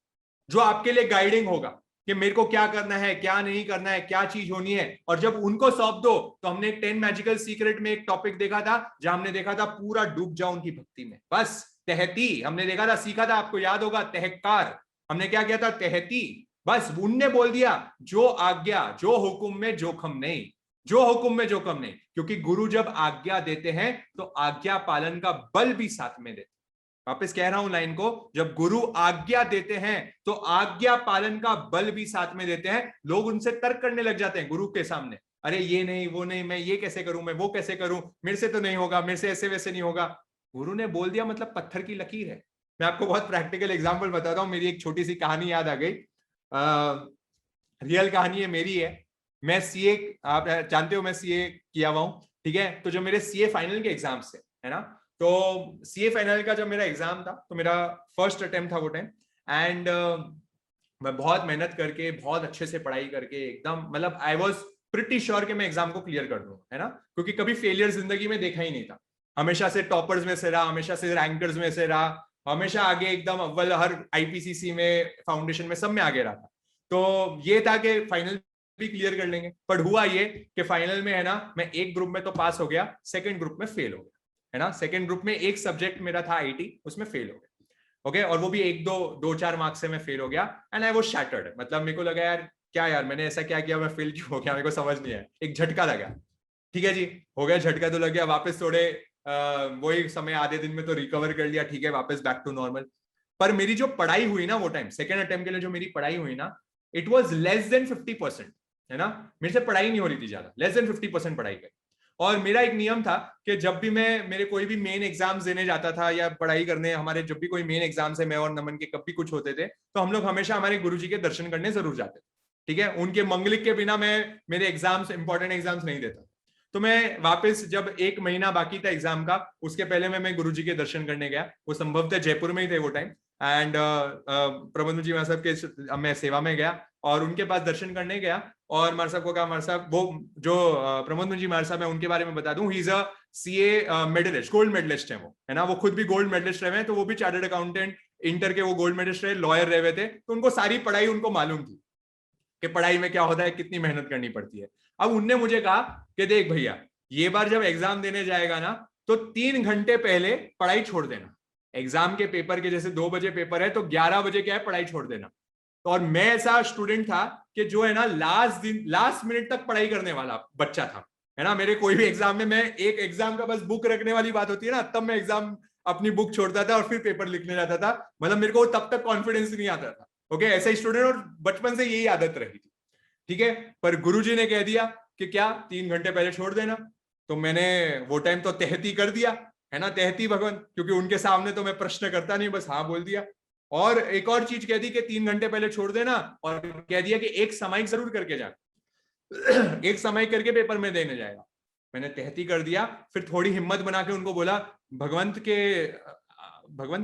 जो आपके लिए गाइडिंग होगा कि मेरे को क्या करना है, क्या नहीं करना है, क्या चीज होनी है। और जब उनको सौंप दो, तो हमने 10 मैजिकल सीक्रेट में एक टॉपिक देखा था, जहां हमने देखा था पूरा डूब जाओ उनकी भक्ति में, बस तहती हमने देखा था, सीखा था, आपको याद होगा, तहकार हमने क्या किया था, तहती। बस उनने बोल दिया, जो आज्ञा, जो हुक्म में जोखम नहीं, जो हुक्म में जोखम नहीं, क्योंकि गुरु जब आज्ञा देते हैं तो आज्ञा पालन का बल भी साथ में देते। वापस कह रहा हूं लाइन को, जब गुरु आज्ञा देते हैं तो आज्ञा पालन का बल भी साथ में देते हैं। लोग उनसे तर्क करने लग जाते हैं गुरु के सामने, अरे ये नहीं, वो नहीं, मैं ये कैसे करूं, मैं वो कैसे करूं, मेरे से तो नहीं होगा, मेरे से ऐसे वैसे नहीं होगा। गुरु ने बोल दिया मतलब पत्थर की लकीर है। मैं आपको बहुत प्रैक्टिकल एग्जाम्पल बताता हूँ, मेरी एक छोटी सी कहानी याद आ गई। रियल कहानी है, मेरी है। मैं सीए, आप जानते हो मैं सीए किया हुआ हूँ, ठीक है। तो जो मेरे सीए फाइनल के एग्जाम्स थे, है ना, तो सीए फाइनल का जब मेरा एग्जाम था, तो मेरा फर्स्ट अटेम्प्ट था वो टाइम, एंड मैं बहुत मेहनत करके, बहुत अच्छे से पढ़ाई करके, एकदम मतलब आई वॉज प्रिटी श्योर कि मैं एग्जाम को क्लियर कर दूंगा, है ना, क्योंकि कभी फेलियर जिंदगी में देखा ही नहीं था। हमेशा से टॉपर्स में से रहा, हमेशा से रैंकर्स में से रहा, हमेशा आगे एकदम अव्वल, हर आईपीसीसी में, फाउंडेशन में, सब में आगे रहा था। तो ये था कि फाइनल भी क्लियर कर लेंगे, पर हुआ ये कि फाइनल में, है ना, मैं एक ग्रुप में तो पास हो गया, सेकंड ग्रुप में फेल हो गया, है ना। सेकंड ग्रुप में एक सब्जेक्ट मेरा था आईटी, उसमें फेल हो गया, ओके, और वो भी 1-2-4 मार्क्स से मैं फेल हो गया, एंड आई वाज शैटर्ड। मतलब मेरे को लगा यार क्या यार, मैंने ऐसा क्या किया, मैं फेल क्यों हो गया, मेरे को समझ नहीं आया, एक झटका लगा। ठीक है जी, हो गया, झटका तो लग गया, वापस थोड़े वही समय, आधे दिन में तो रिकवर कर लिया, ठीक है, वापस बैक टू नॉर्मल। पर मेरी जो पढ़ाई हुई ना वो टाइम, सेकेंड अटेम्प्ट के लिए जो मेरी पढ़ाई हुई ना, इट वॉज लेस देन 50%, है ना, मेरे से पढ़ाई नहीं हो रही थी ज्यादा, लेस देन 50% पढ़ाई कर। और मेरा एक नियम था कि जब भी मैं मेरे कोई भी मेन एग्जाम्स देने जाता था या पढ़ाई करने, हमारे जब भी कोई मेन एग्जाम्स है, मैं और नमन के कब भी कुछ होते थे, तो हम लोग हमेशा हमारे गुरुजी के दर्शन करने जरूर जाते थे, ठीक है। उनके मंगलिक के बिना मैं मेरे एग्जाम्स, इंपॉर्टेंट एग्जाम्स नहीं देता। तो मैं वापस, जब 1 महीना बाकी था एग्जाम का, उसके पहले मैं गुरुजी के दर्शन करने गया। वो संभवतः जयपुर में ही थे वो टाइम, एंड प्रबंध जी महाराज के मैं सेवा में गया और उनके पास दर्शन करने गया। और महाराज साहब को कहा, महाराज साहब, वो जो प्रमोद जी महाराज साहब है, उनके बारे में बता दूं, he is a CA medallist, gold medallist है वो, है ना, वो खुद भी गोल्ड मेडलिस्ट रहे हैं, तो वो भी चार्टर्ड अकाउंटेंट इंटर के वो गोल्ड मेडलिस्ट रहे, लॉयर रहे थे, तो उनको सारी पढ़ाई उनको मालूम थी कि पढ़ाई में क्या होता है, कितनी मेहनत करनी पड़ती है। अब उनने मुझे कहा कि देख भैया, ये बार जब एग्जाम देने जाएगा ना, तो 3 घंटे पहले पढ़ाई छोड़ देना। एग्जाम के पेपर के जैसे 2 बजे पेपर है, तो 11 बजे क्या है, पढ़ाई छोड़ देना। तो और मैं ऐसा स्टूडेंट था कि जो है ना, लास्ट मिनट तक पढ़ाई करने वाला बच्चा था, है ना। मेरे कोई भी एग्जाम में, मैं एक एग्जाम का बस बुक रखने वाली बात होती है ना, तब मैं एग्जाम अपनी बुक छोड़ता था और फिर पेपर लिखने जाता था। मतलब मेरे को तब तक कॉन्फिडेंस नहीं आता था। ओके, ऐसा स्टूडेंट, और बचपन से यही आदत रही थी। ठीक है, पर गुरुजी ने कह दिया कि क्या 3 घंटे पहले छोड़ देना, तो मैंने वो टाइम तो तहती कर दिया, है ना, तहती भगवान, क्योंकि उनके सामने तो मैं प्रश्न करता नहीं, बस हाँ बोल दिया। और एक और चीज कह दी कि 3 घंटे पहले छोड़ देना, और कह दिया कि एक सामायिक जरूर करके जाना एक सामायिक करके पेपर में देने जाएगा। मैंने तहती कर दिया, फिर थोड़ी हिम्मत बना के उनको बोला, भगवंत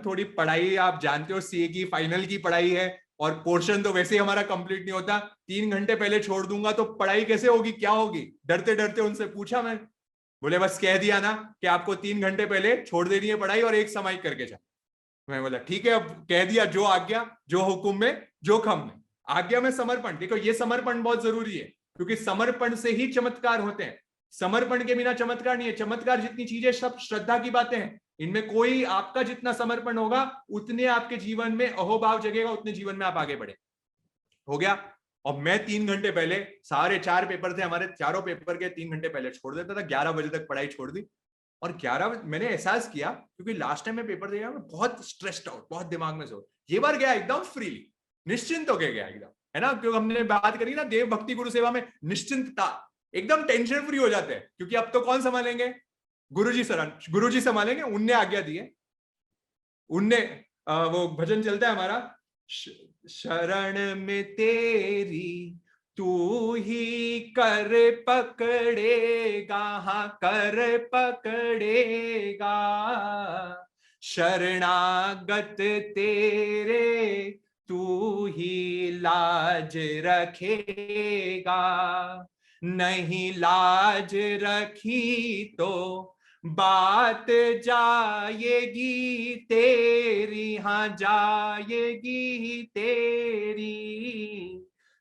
थोड़ी पढ़ाई आप जानते हो, सीए की फाइनल की पढ़ाई है, और पोर्शन तो वैसे ही हमारा कंप्लीट नहीं होता, 3 घंटे पहले छोड़ दूंगा तो पढ़ाई कैसे होगी, क्या होगी। डरते डरते उनसे पूछा मैं, बोले बस कह दिया ना कि आपको 3 घंटे पहले छोड़ देनी है पढ़ाई और एक सामायिक करके जा। मैं बोला ठीक है, अब कह दिया, जो आज्ञा, जो हुक्म में, जो खम में। आज्ञा में समर्पण, देखो ये समर्पण बहुत जरूरी है, क्योंकि समर्पण से ही चमत्कार होते हैं। समर्पण के बिना चमत्कार नहीं है। चमत्कार जितनी चीजें सब श्रद्धा की बातें हैं, इनमें कोई, आपका जितना समर्पण होगा उतने आपके जीवन में अहोभाव जगेगा, उतने जीवन में आप आगे बढ़े। हो गया। और मैं 3 घंटे पहले, सारे 4 पेपर थे हमारे, चारों पेपर के 3 घंटे पहले छोड़ देता था, 11 बजे तक पढ़ाई छोड़ दी। और 11 मैंने एहसास किया, क्योंकि लास्ट टाइम मैं पेपर दिया मैं बहुत स्ट्रेस्ड आउट, बहुत दिमाग में जोर, ये बार गया एकदम फ्रीली, निश्चिंत होके गया एकदम, है ना, क्योंकि हमने बात करी ना देव भक्ति गुरु सेवा में, निश्चिंतता, एकदम टेंशन फ्री हो जाते हैं, क्योंकि अब तो कौन संभालेंगे, गुरुजी संभालेंगे, उनने आज्ञा दी है, उनने वो भजन चलता है हमारा, शरण में तेरी तू ही कर पकड़ेगा, हाँ कर पकड़ेगा, शरणागत तेरे तू ही लाज रखेगा, नहीं लाज रखी तो बात जाएगी तेरी, हाँ जाएगी तेरी,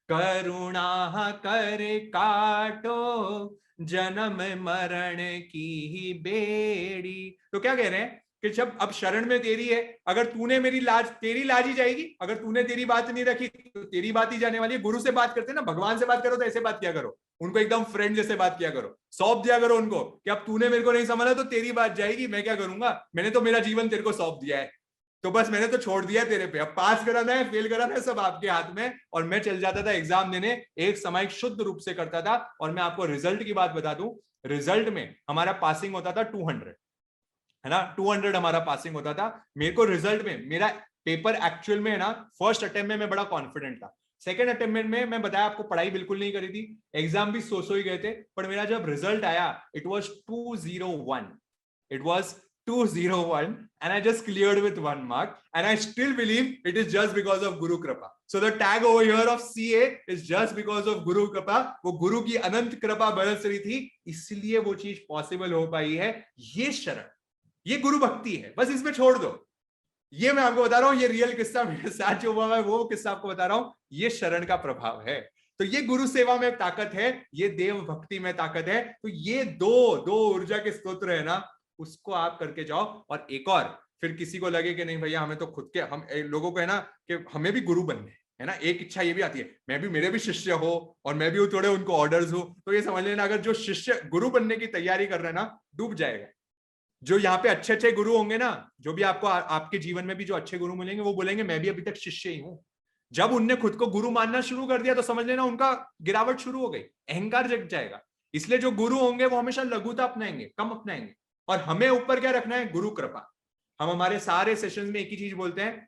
करुणा कर काटो जन्म मरण की बेड़ी। तो क्या कह रहे हैं कि जब अब शरण में तेरी है, अगर तूने मेरी लाज, तेरी लाज ही जाएगी, अगर तूने तेरी बात नहीं रखी तो तेरी बात ही जाने वाली है। गुरु से बात करते ना, भगवान से बात करो तो ऐसे बात किया करो, उनको एकदम फ्रेंड जैसे बात किया करो, सौंप दिया करो उनको कि अब तूने मेरे को नहीं संभाला तो तेरी बात जाएगी, मैं क्या करूंगा, मैंने तो मेरा जीवन तेरे को सौंप दिया है, तो बस मैंने तो छोड़ दिया तेरे पे, अब पास कराना है फेल कराना है सब आपके हाथ में। और मैं चल जाता था एग्जाम देने, एक सामायिक शुद्ध रूप से करता था। और मैं आपको रिजल्ट की बात बता दूं, रिजल्ट में हमारा पासिंग होता था 200, है ना, 200 हमारा पासिंग होता था। मेरे को रिजल्ट में, मेरा पेपर एक्चुअल में है ना, फर्स्ट अटेम्प्ट में मैं बड़ा कॉन्फिडेंट था, सेकंड अटेम्प्ट में मैं बताया आपको पढ़ाई बिल्कुल नहीं करी थी, एग्जाम भी सो ही गए थे, पर मेरा जब रिजल्ट आया it was 201, it was 201 and I just cleared with 1 mark and I still believe it is just because of Guru Kripa. So the tag over here of CA is just because of Guru Kripa. वो गुरु की अनंत कृपा बरस रही थी, इसलिए वो चीज possible हो पाई है। ये शरण, ये गुरु भक्ति है, बस इसमें छोड़ दो। ये मैं आपको बता रहा हूं, ये रियल किस्सा मेरे साथ जो हुआ है वो किस्सा आपको बता रहा हूं, ये शरण का प्रभाव है। तो ये गुरु सेवा में ताकत है, ये देव भक्ति में ताकत है। तो ये दो ऊर्जा के स्तोत्र है ना, उसको आप करके जाओ। और एक और, फिर किसी को लगे कि नहीं भैया हमें तो खुद के, हम लोगों को है ना कि हमें भी गुरु बनने है ना, एक इच्छा ये भी आती है, मैं भी, मेरे भी शिष्य हो और मैं भी थोड़े उनको ऑर्डर्स हो। तो ये समझ लेना, अगर जो शिष्य गुरु बनने की तैयारी कर रहे हैं ना, डूब जाएगा। जो यहाँ पे अच्छे अच्छे गुरु होंगे ना, जो भी आपको आपके जीवन में भी जो अच्छे गुरु मिलेंगे, वो बोलेंगे मैं भी अभी तक शिष्य ही हूं। जब उनने खुद को गुरु मानना शुरू कर दिया तो समझ लेना उनका गिरावट शुरू हो गई, अहंकार जग जाएगा। इसलिए जो गुरु होंगे वो हमेशा लघुता अपनाएंगे, कम अपनाएंगे। और हमें ऊपर क्या रखना है, गुरु कृपा। हम हमारे सारे सेशन में एक ही चीज बोलते हैं,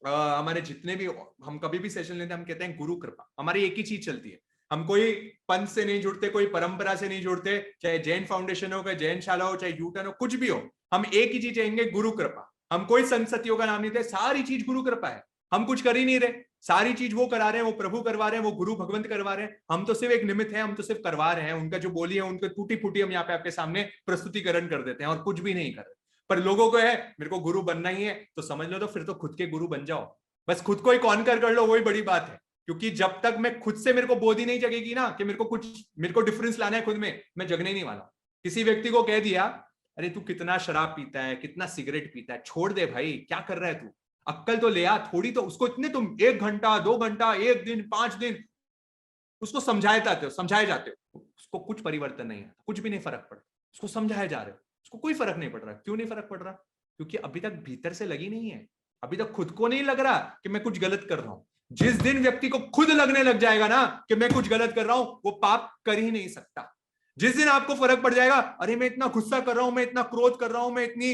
हमारे जितने भी, हम कभी भी सेशन लेते हैं हम कहते हैं गुरु कृपा। हमारी एक ही चीज चलती है, हम कोई पंथ से नहीं जुड़ते, कोई परंपरा से नहीं जुड़ते, चाहे जैन फाउंडेशन हो, चाहे जैन शाला हो, चाहे यूटर्न हो, कुछ भी हो, हम एक ही चीज कहेंगे, गुरु कृपा। हम कोई संसतियों का नाम नहीं दे, सारी चीज गुरु कृपा है। हम कुछ कर ही नहीं रहे, सारी चीज वो करा रहे हैं, वो प्रभु करवा रहे हैं, वो गुरु भगवंत करवा रहे हैं। हम तो सिर्फ एक निमित्त है, हम तो सिर्फ करवा रहे हैं। उनका जो बोली है उनको टूटी फूटी हम यहाँ पे आपके सामने प्रस्तुतिकरण कर देते हैं और कुछ भी नहीं कर रहे। पर लोगों को है मेरे को गुरु बनना ही है, तो समझ लो, तो फिर तो खुद के गुरु बन जाओ, बस खुद को ही कॉन्कर कर लो, वही बड़ी बात है। क्योंकि जब तक मैं खुद से, मेरे को बोध नहीं जगेगी ना कि मेरे को डिफरेंस लाना है खुद में, मैं जगने नहीं वाला। किसी व्यक्ति को कह दिया अरे तू कितना शराब पीता है, कितना सिगरेट पीता है, छोड़ दे भाई, क्या कर रहा है तू, अक्कल तो ले आ थोड़ी। तो उसको इतने तुम 1 घंटा 2 घंटा 1 दिन 5 दिन उसको समझाए जाते हो, उसको कुछ परिवर्तन नहीं आता, कुछ भी नहीं फर्क पड़ता। उसको समझाए जा रहे हो, उसको कोई फर्क नहीं पड़ रहा। क्यों नहीं फर्क पड़ रहा? क्योंकि अभी तक भीतर से लगी नहीं है, अभी तक खुद को नहीं लग रहा कि मैं कुछ गलत कर रहा हूं। जिस दिन व्यक्ति को खुद लगने लग जाएगा ना कि मैं कुछ गलत कर रहा हूं, वो पाप कर ही नहीं सकता। जिस दिन आपको फर्क पड़ जाएगा, अरे मैं इतना गुस्सा कर रहा हूं, मैं इतना क्रोध कर रहा हूं, मैं इतनी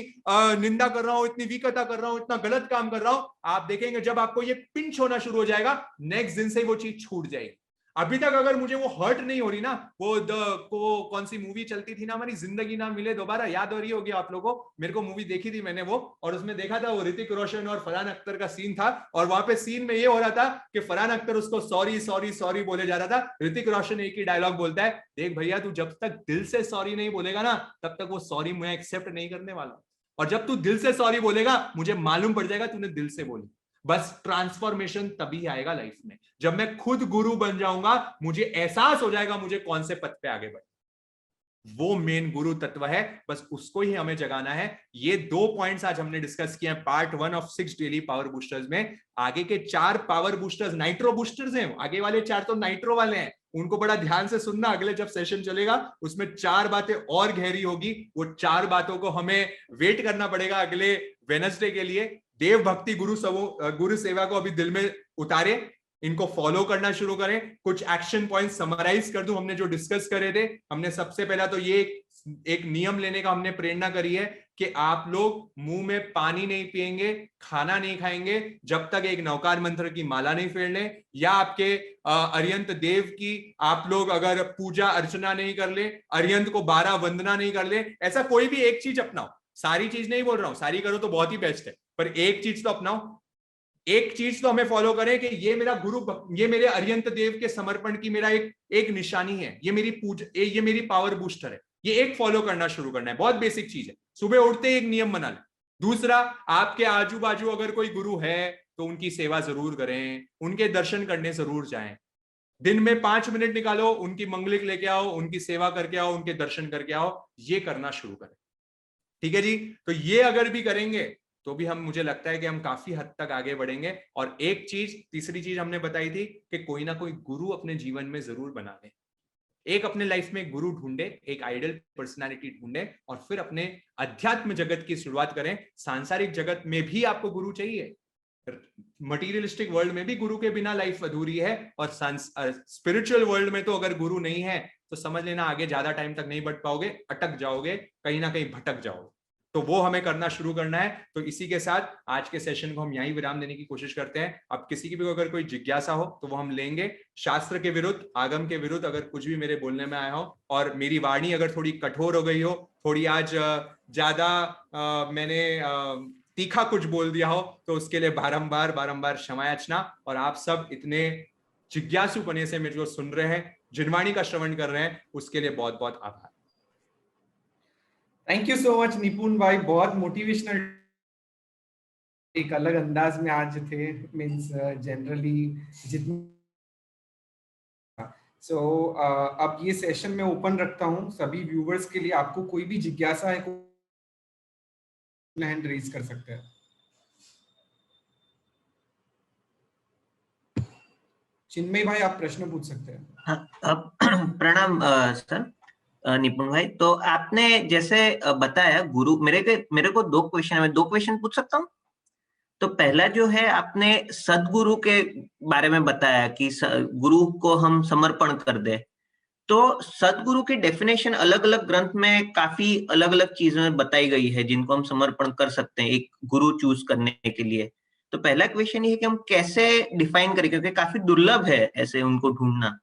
निंदा कर रहा हूं, इतनी विकता कर रहा हूं, इतना गलत काम कर रहा हूं, आप देखेंगे जब आपको ये पिंच होना शुरू हो जाएगा, नेक्स्ट दिन से वो चीज छूट जाएगी। अभी तक अगर मुझे वो हर्ट नहीं हो रही ना, वो कौन सी मूवी चलती थी ना हमारी, जिंदगी ना मिले दोबारा, याद हो रही होगी आप लोगों को, मेरे को मूवी देखी थी मैंने वो, और उसमें देखा था वो ऋतिक रोशन और फरहान अख्तर का सीन था, और वहां पे सीन में ये हो रहा था कि फरहान अख्तर उसको सॉरी सॉरी सॉरी बोले जा रहा था, ऋतिक रोशन एक ही डायलॉग बोलता है, देख भैया तू जब तक दिल से सॉरी नहीं बोलेगा ना, तब तक वो सॉरी मैं एक्सेप्ट नहीं करने वाला, और जब तू दिल से सॉरी बोलेगा मुझे मालूम पड़ जाएगा तूने दिल से बोली। बस ट्रांसफॉर्मेशन तभी आएगा लाइफ में जब मैं खुद गुरु बन जाऊंगा, मुझे एहसास हो जाएगा मुझे कौन से पथ पे आगे बढ़, वो मेन गुरु तत्व है, बस उसको ही हमें जगाना है। ये 2 पॉइंट्स आज हमने डिस्कस किए हैं part 1 of 6 daily power boosters में। आगे के 4 पावर बूस्टर्स नाइट्रो बूस्टर्स हैं, आगे वाले 4 तो नाइट्रो वाले हैं, उनको बड़ा ध्यान से सुनना, अगले जब सेशन चलेगा उसमें 4 बातें और गहरी होगी, वो 4 बातों को हमें वेट करना पड़ेगा अगले वेडनेसडे के लिए। देव भक्ति गुरु सेवा को अभी दिल में उतारे, इनको फॉलो करना शुरू करें। कुछ एक्शन पॉइंट समराइज कर दूं हमने जो डिस्कस करे थे। हमने सबसे पहला तो ये एक नियम लेने का हमने प्रेरणा करी है कि आप लोग मुंह में पानी नहीं पिएंगे, खाना नहीं खाएंगे जब तक एक नवकार मंत्र की माला नहीं फेर लें, या आपके अर्यंत देव की आप लोग अगर पूजा अर्चना नहीं कर ले, अर्यंत को 12 वंदना नहीं कर ले, ऐसा कोई भी एक चीज अपनाओ। सारी चीज नहीं बोल रहा हूं, सारी करो तो बहुत ही बेस्ट है, पर एक चीज तो अपनाओ, एक चीज तो हमें फॉलो करें कि ये मेरा गुरु, ये मेरे अर्यंत देव के समर्पण की मेरा एक निशानी है, ये मेरी पूजा, ये मेरी पावर बूस्टर है, ये एक फॉलो करना शुरू करना है। बहुत बेसिक चीज है, सुबह उठते एक नियम बना लें। दूसरा, आपके आजू बाजू अगर कोई गुरु है तो उनकी सेवा जरूर करें, उनके दर्शन करने जरूर जाएं। दिन में 5 मिनट निकालो, उनकी मंगलिक लेके आओ, उनकी सेवा करके आओ, उनके दर्शन करके आओ, ये करना शुरू करें। ठीक है जी, तो ये अगर भी करेंगे तो भी हम, मुझे लगता है कि हम काफी हद तक आगे बढ़ेंगे। और एक चीज, तीसरी चीज हमने बताई थी कि कोई ना कोई गुरु अपने जीवन में जरूर बना ले, एक अपने लाइफ में गुरु ढूंढे, एक आइडियल पर्सनालिटी ढूंढे, और फिर अपने अध्यात्म जगत की शुरुआत करें। सांसारिक जगत में भी आपको गुरु चाहिए, मटीरियलिस्टिक वर्ल्ड में भी गुरु के बिना लाइफ अधूरी है, और स्पिरिचुअल वर्ल्ड में तो अगर गुरु नहीं है तो समझ लेना आगे ज्यादा टाइम तक नहीं बढ़ पाओगे, अटक जाओगे, कहीं ना कहीं भटक जाओगे। तो वो हमें करना शुरू करना है। तो इसी के साथ आज के सेशन को हम यहीं विराम देने की कोशिश करते हैं। अब किसी की भी अगर कोई जिज्ञासा हो तो वो हम लेंगे। शास्त्र के विरुद्ध, आगम के विरुद्ध अगर कुछ भी मेरे बोलने में आया हो, और मेरी वाणी अगर थोड़ी कठोर हो गई हो, थोड़ी आज ज्यादा मैंने तीखा कुछ बोल दिया हो, तो उसके लिए बारंबार बारंबार क्षमा याचना। और आप सब इतने जिज्ञासुपने से मेरे को सुन रहे हैं, जिनवाणी का श्रवण कर रहे हैं, उसके लिए बहुत बहुत आभार। थैंक यू सो मच निपुण भाई, बहुत मोटिवेशनल, एक अलग अंदाज में आज थे, मीन्स जनरली जितनी अब ये सेशन में ओपन रखता हूं सभी व्यूवर्स के लिए। आपको कोई भी जिज्ञासा है, हैंड रेज कर सकते हैं। चिन्मय भाई आप प्रश्न पूछ सकते हैं। हाँ, प्रणाम सर निपुण भाई। तो आपने जैसे बताया गुरु, मेरे को 2 क्वेश्चन है, मैं 2 क्वेश्चन पूछ सकता हूँ? तो पहला जो है, आपने सदगुरु के बारे में बताया कि गुरु को हम समर्पण कर दे। तो सदगुरु की डेफिनेशन अलग अलग ग्रंथ में काफी अलग अलग चीजों में बताई गई है जिनको हम समर्पण कर सकते हैं एक गुरु चूज करने के लिए। तो पहला क्वेश्चन ये है कि हम कैसे डिफाइन करें, क्योंकि काफी दुर्लभ है ऐसे उनको ढूंढना।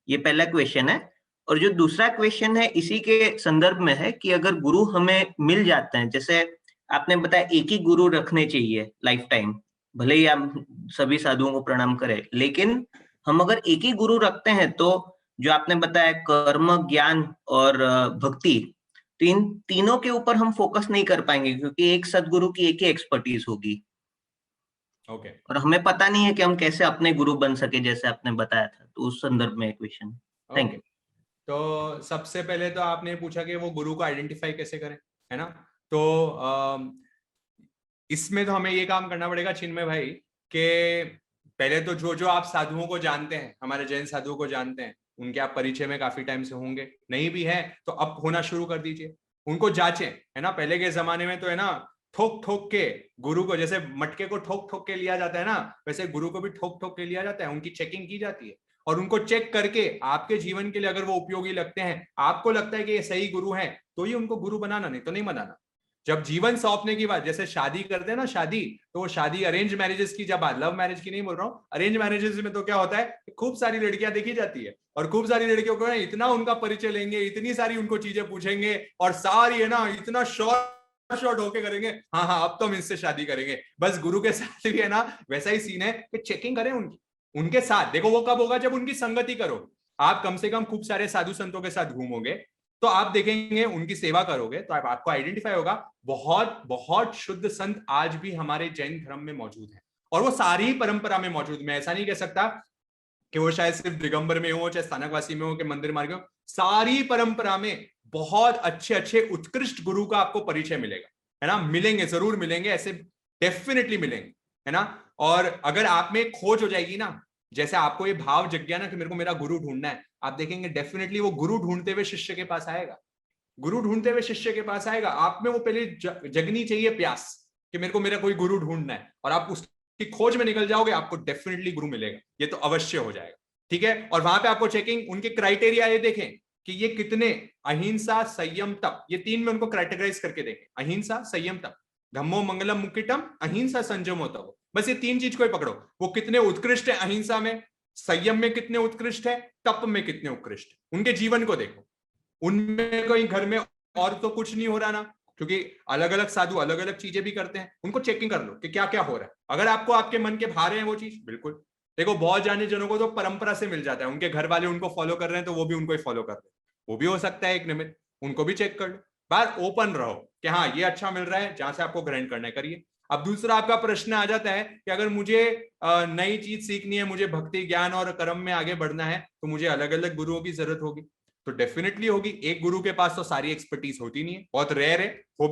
ये पहला क्वेश्चन है। और जो दूसरा क्वेश्चन है इसी के संदर्भ में है कि अगर गुरु हमें मिल जाते हैं, जैसे आपने बताया एक ही गुरु रखने चाहिए लाइफ टाइम, भले ही हम सभी साधुओं को प्रणाम करें, लेकिन हम अगर एक ही गुरु रखते हैं तो जो आपने बताया कर्म, ज्ञान और भक्ति, तो इन तीनों के ऊपर हम फोकस नहीं कर पाएंगे, क्योंकि एक सदगुरु की एक ही एक्सपर्टीज होगी। ओके। और हमें पता नहीं है कि हम कैसे अपने गुरु बन सके, जैसे आपने बताया था। तो उस संदर्भ में क्वेश्चन। Thank you. तो सबसे पहले तो आपने पूछा कि वो गुरु को आइडेंटिफाई कैसे करें, है ना? तो इसमें तो हमें ये काम करना पड़ेगा चिन्मय भाई कि पहले तो जो जो आप साधुओं को जानते हैं, हमारे जैन साधुओं को जानते हैं, उनके आप परिचय में काफी टाइम से होंगे, नहीं भी है तो अब होना शुरू कर दीजिए। उनको जांचें, है ना। पहले के जमाने में तो है ना ठोक ठोक के गुरु को, जैसे मटके को ठोक ठोक के लिया जाता है ना, वैसे गुरु को भी ठोक ठोक के लिया जाता है, उनकी चेकिंग की जाती है और उनको चेक करके आपके जीवन के लिए अगर वो उपयोगी लगते हैं, आपको लगता है कि ये सही गुरु हैं, तो ही उनको गुरु बनाना, नहीं तो नहीं बनाना। जब जीवन सौंपने की बात, जैसे शादी करते हैं ना, शादी, तो वो शादी अरेंज मैरिजेस की जब बात, लव मैरिज की नहीं बोल रहा हूँ, अरेंज मैरिजेस में तो क्या होता है, खूब सारी लड़कियां देखी जाती है और खूब सारी लड़कियों को इतना उनका परिचय लेंगे, इतनी सारी उनको चीजें पूछेंगे और सारी है ना इतना शॉर्ट होके करेंगे, हाँ हाँ अब तो हम इससे शादी करेंगे। बस गुरु के साथ भी है ना वैसा ही सीन है कि चेकिंग करें उनकी, उनके साथ देखो वो कब होगा, जब उनकी संगति करो। आप कम से कम खूब सारे साधु संतों के साथ घूमोगे तो आप देखेंगे, उनकी सेवा करोगे तो आपको आइडेंटिफाई होगा, बहुत बहुत शुद्ध संत आज भी हमारे जैन धर्म में मौजूद हैं और वो सारी परंपरा में मौजूद। मैं ऐसा नहीं कह सकता कि वो शायद सिर्फ दिगंबर में हो, चाहे स्थानकवासी में हो, कि मंदिर मार्ग में हो, सारी परंपरा में बहुत अच्छे अच्छे उत्कृष्ट गुरु का आपको परिचय मिलेगा, है ना। मिलेंगे, जरूर मिलेंगे, ऐसे डेफिनेटली मिलेंगे, है ना। और अगर आप में खोज हो जाएगी ना, जैसे आपको ये भाव जग गया ना कि मेरे को मेरा गुरु ढूंढना है, आप देखेंगे डेफिनेटली वो गुरु ढूंढते हुए शिष्य के पास आएगा, गुरु ढूंढते हुए शिष्य के पास आएगा। आप में वो पहले जगनी चाहिए प्यास कि मेरे को मेरा कोई गुरु ढूंढना है, और आप उसकी खोज में निकल जाओगे, आपको डेफिनेटली गुरु मिलेगा, ये तो अवश्य हो जाएगा, ठीक है। और वहां पे आपको चेकिंग, उनके क्राइटेरिया ये देखें कि ये कितने, अहिंसा संयम तप, ये तीन में उनको कैटेगराइज करके देखें, अहिंसा संयम तप, धम्मो मंगलम मुक्तिटम, अहिंसा संयमो तप, बस ये तीन चीज को ही पकड़ो। वो कितने उत्कृष्ट है अहिंसा में, संयम में कितने उत्कृष्ट है, तप में कितने उत्कृष्ट है, उनके जीवन को देखो। उनमें कोई घर में और तो कुछ नहीं हो रहा ना, क्योंकि अलग अलग साधु अलग अलग चीजें भी करते हैं, उनको चेकिंग कर लो कि क्या क्या हो रहा है। अगर आपको आपके मन के भा रहे हैं वो चीज, बिल्कुल देखो, बहुत जाने जनों को तो परंपरा से मिल जाता है, उनके घर वाले उनको फॉलो कर रहे हैं तो वो भी उनको ही फॉलो कर रहे हैं, वो भी हो सकता है एक निमित्त, उनको भी चेक कर लो। बात ओपन रहो कि हाँ ये अच्छा मिल रहा है, जहां से आपको ग्रहण करना है करिए। अब दूसरा आपका प्रश्न आ जाता है कि अगर मुझे नई चीज सीखनी है, मुझे भक्ति ज्ञान और कर्म में आगे बढ़ना है, तो मुझे अलग अलग गुरुओं की जरूरत होगी। तो डेफिनेटली होगी, एक गुरु के पास तो सारी एक्सपर्टीज होती नहीं है, बहुत रेयर है, हो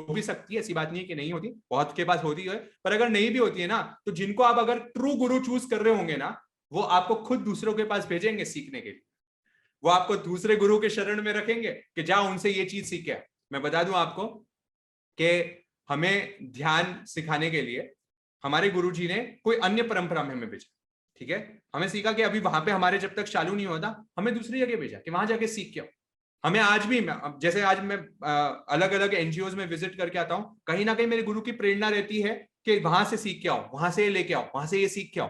भी सकती है, ऐसी बात नहीं है कि नहीं होती, बहुत के पास होती है। पर अगर नहीं भी होती है ना, तो जिनको आप अगर ट्रू गुरु चूज कर रहे होंगे ना, वो आपको खुद दूसरों के पास भेजेंगे सीखने के लिए, वो आपको दूसरे गुरु के शरण में रखेंगे कि जाओ उनसे ये चीज सीख के। मैं बता दूं आपको कि हमें ध्यान सिखाने के लिए हमारे गुरुजी ने कोई अन्य परंपरा में हमें भेजा, ठीक है। हमें सीखा कि अभी वहां पे हमारे जब तक चालू नहीं होता, हमें दूसरी जगह भेजा कि वहां जाके सीख के आओ। हमें आज भी, जैसे आज मैं अलग अलग एनजीओ में विजिट करके आता हूं, कहीं ना कहीं मेरे गुरु की प्रेरणा रहती है कि वहां से सीख के आओ, वहां से ये लेके आओ, वहां से ये सीख के आओ।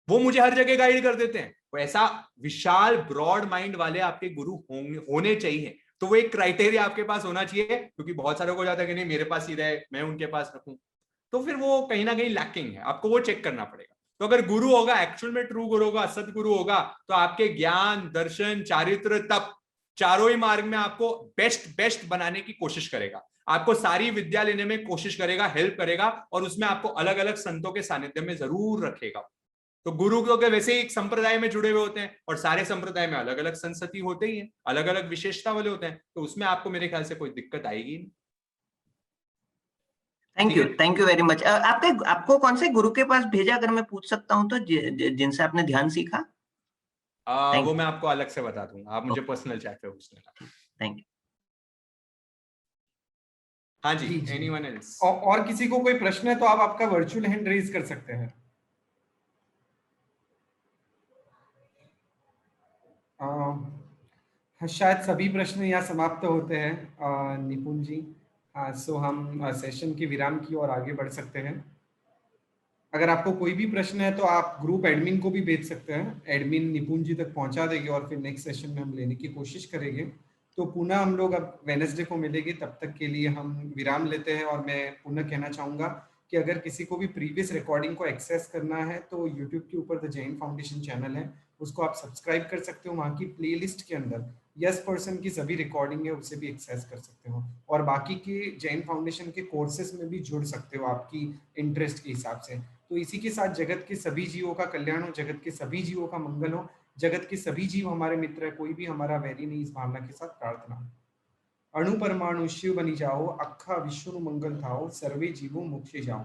वो मुझे हर जगह गाइड कर देते हैं। वो ऐसा विशाल ब्रॉड माइंड वाले आपके गुरु होने चाहिए। तो वो एक क्राइटेरिया आपके पास होना चाहिए, क्योंकि बहुत सारे को जाता है कि नहीं मेरे पास ही रहे, मैं उनके पास रखूं, तो फिर वो कहीं ना कहीं लैकिंग है, आपको वो चेक करना पड़ेगा। तो अगर गुरु होगा, एक्चुअल में ट्रू गुरु होगा, सदगुरु होगा, तो आपके ज्ञान, दर्शन, चारित्र, तप, चारों ही मार्ग में आपको बेस्ट बेस्ट बनाने की कोशिश करेगा, आपको सारी विद्या लेने में कोशिश करेगा, हेल्प करेगा, और उसमें आपको अलग अलग संतों के सानिध्य में जरूर रखेगा। तो गुरु तो वैसे ही एक संप्रदाय में जुड़े हुए होते हैं, और सारे संप्रदाय में अलग अलग संस्कृति होते ही हैं, अलग अलग विशेषता वाले होते हैं, तो उसमें आपको मेरे ख्याल से कोई दिक्कत आएगी नहीं। Thank you very much. आपको कौन से गुरु के पास भेजा, अगर मैं पूछ सकता हूँ तो, जिनसे आपने ध्यान सीखा? वो मैं आपको अलग से बता दूंगा, आप मुझे पर्सनल चैट पे पूछ लेना। Thank you. हाँ जी, एनीवन एल्स? और किसी को कोई प्रश्न है तो आप आपका वर्चुअल हैंड रेज कर सकते हैं। शायद सभी प्रश्न यहाँ समाप्त होते हैं निपुण जी। सो हम सेशन की विराम की ओर आगे बढ़ सकते हैं। अगर आपको कोई भी प्रश्न है तो आप ग्रुप एडमिन को भी भेज सकते हैं, एडमिन निपुण जी तक पहुंचा देंगे और फिर नेक्स्ट सेशन में हम लेने की कोशिश करेंगे। तो पुनः हम लोग अब वेडनेसडे को मिलेंगे, तब तक के लिए हम विराम लेते हैं। और मैं पुनः कहना चाहूँगा कि अगर किसी को भी प्रीवियस रिकॉर्डिंग को एक्सेस करना है तो यूट्यूब के ऊपर द जैन फाउंडेशन चैनल है, उसको आप सब्सक्राइब कर सकते हो। वहाँ की प्लेलिस्ट के अंदर यस पर्सन की सभी रिकॉर्डिंग है, उसे भी एक्सेस कर सकते हो, और बाकी के जैन फाउंडेशन के कोर्सेज में भी जुड़ सकते हो आपकी इंटरेस्ट के हिसाब से। तो इसी के साथ जगत के सभी जीवों का कल्याण हो, जगत के सभी जीवों का मंगल हो, जगत के सभी जीव हमारे मित्र है, कोई भी हमारा वैरी नहीं, इस भावना के साथ प्रार्थना। अणु परमाणु शिव बनी जाओ, अखा विश्व मंगल थाओ, सर्वे जीवो मोक्षे जाओ।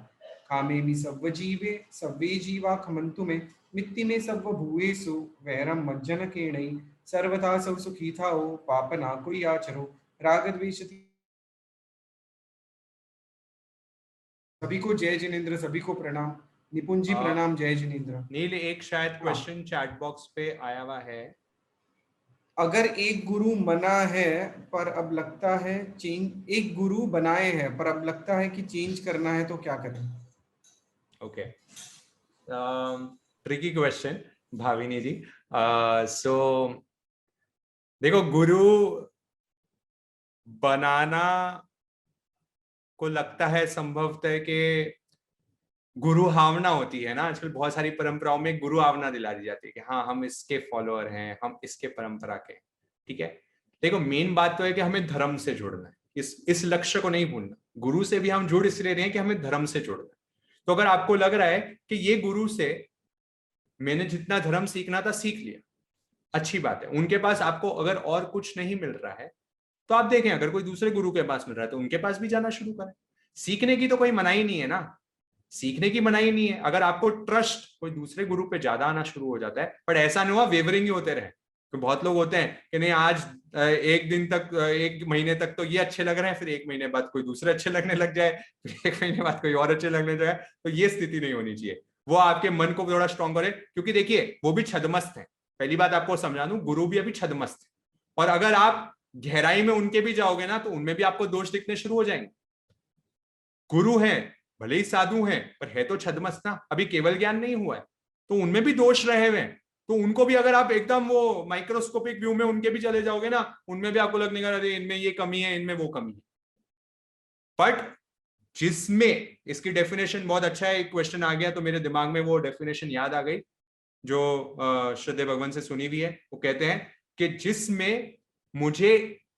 कामे मी सव्व जीवे सव्वे जीवा खमंतु में, मित्ति में सव्व भूएसु वैरम मज्जन केणई, सर्वथा सब सुखी थाओ, पाप ना कोई आचरो, राग द्वेष सभी को जय जिनेंद्र, सभी को प्रणाम। निपुण जी प्रणाम, जय जिनेंद्र। नील, एक शायद क्वेश्चन चैट बॉक्स पे आया हुआ है। अगर एक गुरु मना है पर अब लगता है चेंज, एक गुरु बनाए हैं पर अब लगता है कि चेंज करना है तो क्या करें? ओके, ट्रिकी क्वेश्चन भाविनी जी। सो देखो, गुरु बनाना को लगता है संभवतः कि गुरु भावना होती है ना, आजकल बहुत सारी परंपराओं में गुरु भावना दिला दी जाती है कि हाँ हम इसके फॉलोअर हैं, हम इसके परंपरा के। ठीक है, देखो मेन बात तो है कि हमें धर्म से जुड़ना है, इस लक्ष्य को नहीं भूलना। गुरु से भी हम जुड़ इसलिए रहे हैं कि हमें धर्म से जुड़ना है। तो अगर आपको लग रहा है कि ये गुरु से मैंने जितना धर्म सीखना था सीख लिया, अच्छी बात है। उनके पास आपको अगर और कुछ नहीं मिल रहा है तो आप देखें, अगर कोई दूसरे गुरु के पास मिल रहा है तो उनके पास भी जाना शुरू करें। सीखने की तो कोई मनाही नहीं है ना, सीखने की मनाही नहीं है। अगर आपको ट्रस्ट कोई दूसरे गुरु पे ज्यादा आना शुरू हो जाता है, पर ऐसा नहीं हुआ वेवरिंग ही होते रहे। तो बहुत लोग होते हैं कि नहीं आज एक दिन तक, एक महीने तक तो ये अच्छे लग रहे हैं, फिर एक महीने बाद कोई दूसरे अच्छे लगने लग जाए, फिर एक महीने बाद कोई और अच्छे लगने जाए। तो ये स्थिति नहीं होनी चाहिए। वो आपके मन को थोड़ा स्ट्रॉन्ग करे, क्योंकि देखिए वो भी छदमस्त है। पहली बात आपको समझा दूं, गुरु भी अभी छदमस्त है। और अगर आप गहराई में उनके भी जाओगे ना तो उनमें भी आपको दोष दिखने शुरू हो जाएंगे। गुरु हैं, भले ही साधु हैं, पर है तो छदमस्त ना, अभी केवल ज्ञान नहीं हुआ है, तो उनमें भी दोष रहे हुए हैं। तो उनको भी अगर आप एकदम वो माइक्रोस्कोपिक व्यू में उनके भी चले जाओगे ना, उनमें भी आपको लगने का अरे इनमें ये कमी है, इनमें वो कमी है। बट जिसमें इसकी डेफिनेशन बहुत अच्छा है, एक क्वेश्चन आ गया तो मेरे दिमाग में वो डेफिनेशन याद आ गई जो श्रद्धेय भगवान से सुनी हुई है। वो कहते हैं कि जिसमें मुझे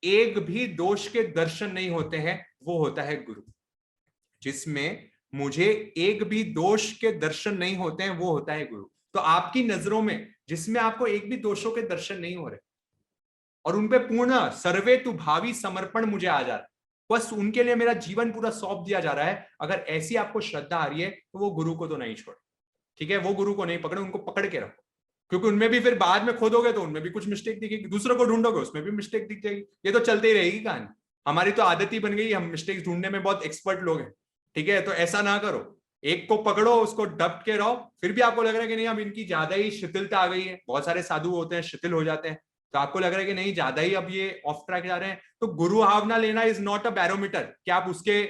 एक भी दोष के दर्शन नहीं होते हैं वो होता है गुरु। जिसमें मुझे एक भी दोष के दर्शन नहीं होते हैं वो होता है गुरु। तो आपकी नजरों में जिसमें आपको एक भी दोषों के दर्शन नहीं हो रहे और उनपे पूर्ण सर्वेतु भावी समर्पण मुझे आ जा रहा है, बस उनके लिए मेरा जीवन पूरा सौंप दिया जा रहा है, अगर ऐसी आपको श्रद्धा आ रही है तो वो गुरु को तो नहीं छोड़े। ठीक है, वो गुरु को नहीं पकड़े, उनको पकड़ के रखो, क्योंकि उनमें भी फिर बाद में खोदोगे तो उनमें भी कुछ मिस्टेक दिखेगी, दूसरों को ढूंढोगे उसमें भी मिस्टेक दिख जाएगी। ये तो चलते ही रहेगी कहानी। हमारी तो आदत ही बन गई, हम मिस्टेक्स ढूंढने में बहुत एक्सपर्ट लोग हैं। ठीक है, तो ऐसा ना करो, एक को पकड़ो, उसको डप के रहो। फिर भी आपको लग रहा है कि नहीं अब इनकी ज्यादा ही शिथिलता आ गई है, बहुत सारे साधु होते हैं शिथिल हो जाते हैं, तो आपको लग रहा है कि नहीं ज्यादा ही अब ये ऑफ ट्रैक जा रहे हैं, तो गुरु भावना लेना इज नॉट अ बैरोमीटर कि आप उसके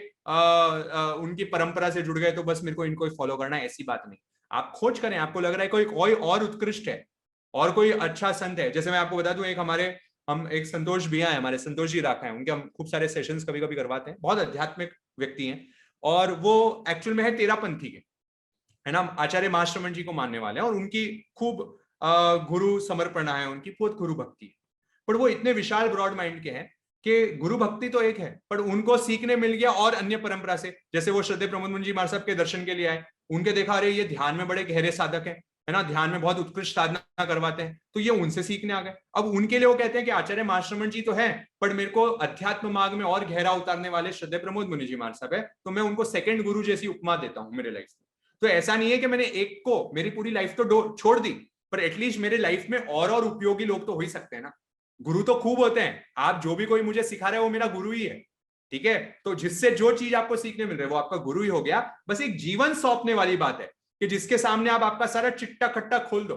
उनकी परंपरा से जुड़ गए तो बस मेरे को इनको फॉलो करना है, ऐसी बात नहीं। आप खोज करें, आपको लग रहा है कोई और उत्कृष्ट है और कोई अच्छा संत है। जैसे मैं आपको बता दूं, हम एक संतोष भैया है हमारे, संतोष जी राखा है, उनके हम खूब सारे सेशंस कभी कभी करवाते हैं। बहुत आध्यात्मिक व्यक्ति हैं और वो एक्चुअल में है तेरापंथी के, है ना, आचार्य महाश्रमण जी को मानने वाले हैं और उनकी खूब गुरु समर्पणा है, उनकी बहुत गुरु भक्ति है। पर वो इतने विशाल ब्रॉड माइंड के हैं कि गुरु भक्ति तो एक है, पर उनको सीखने मिल गया और अन्य परंपरा से। जैसे वो श्रद्धेय प्रमोद मुनि जी महाराज साहब के दर्शन के लिए आए, उनके देखा अरे ये ध्यान में बड़े गहरे साधक है ना, ध्यान में बहुत उत्कृष्ट साधना करवाते हैं, तो ये उनसे सीखने आ गए। अब उनके लिए वो कहते हैं कि आचार्य महाश्रमण जी तो है, पर मेरे को अध्यात्म मार्ग में और गहरा उतारने वाले श्रद्धेय प्रमोद मुनि जी महाराज साहब है, तो मैं उनको सेकंड गुरु जैसी उपमा देता हूँ मेरे लाइफ में। तो ऐसा नहीं है कि मैंने एक को मेरी पूरी लाइफ तो छोड़ दी, पर एटलीस्ट मेरे लाइफ में और उपयोगी लोग तो हो ही सकते हैं ना। गुरु तो खूब होते हैं, आप जो भी कोई मुझे सिखा रहे हैं वो मेरा गुरु ही है। ठीक है, तो जिससे जो चीज आपको सीखने मिल रही है वो आपका गुरु ही हो गया। बस एक जीवन सौंपने वाली बात है कि जिसके सामने आप आपका सारा चिट्टा खट्टा खोल दो,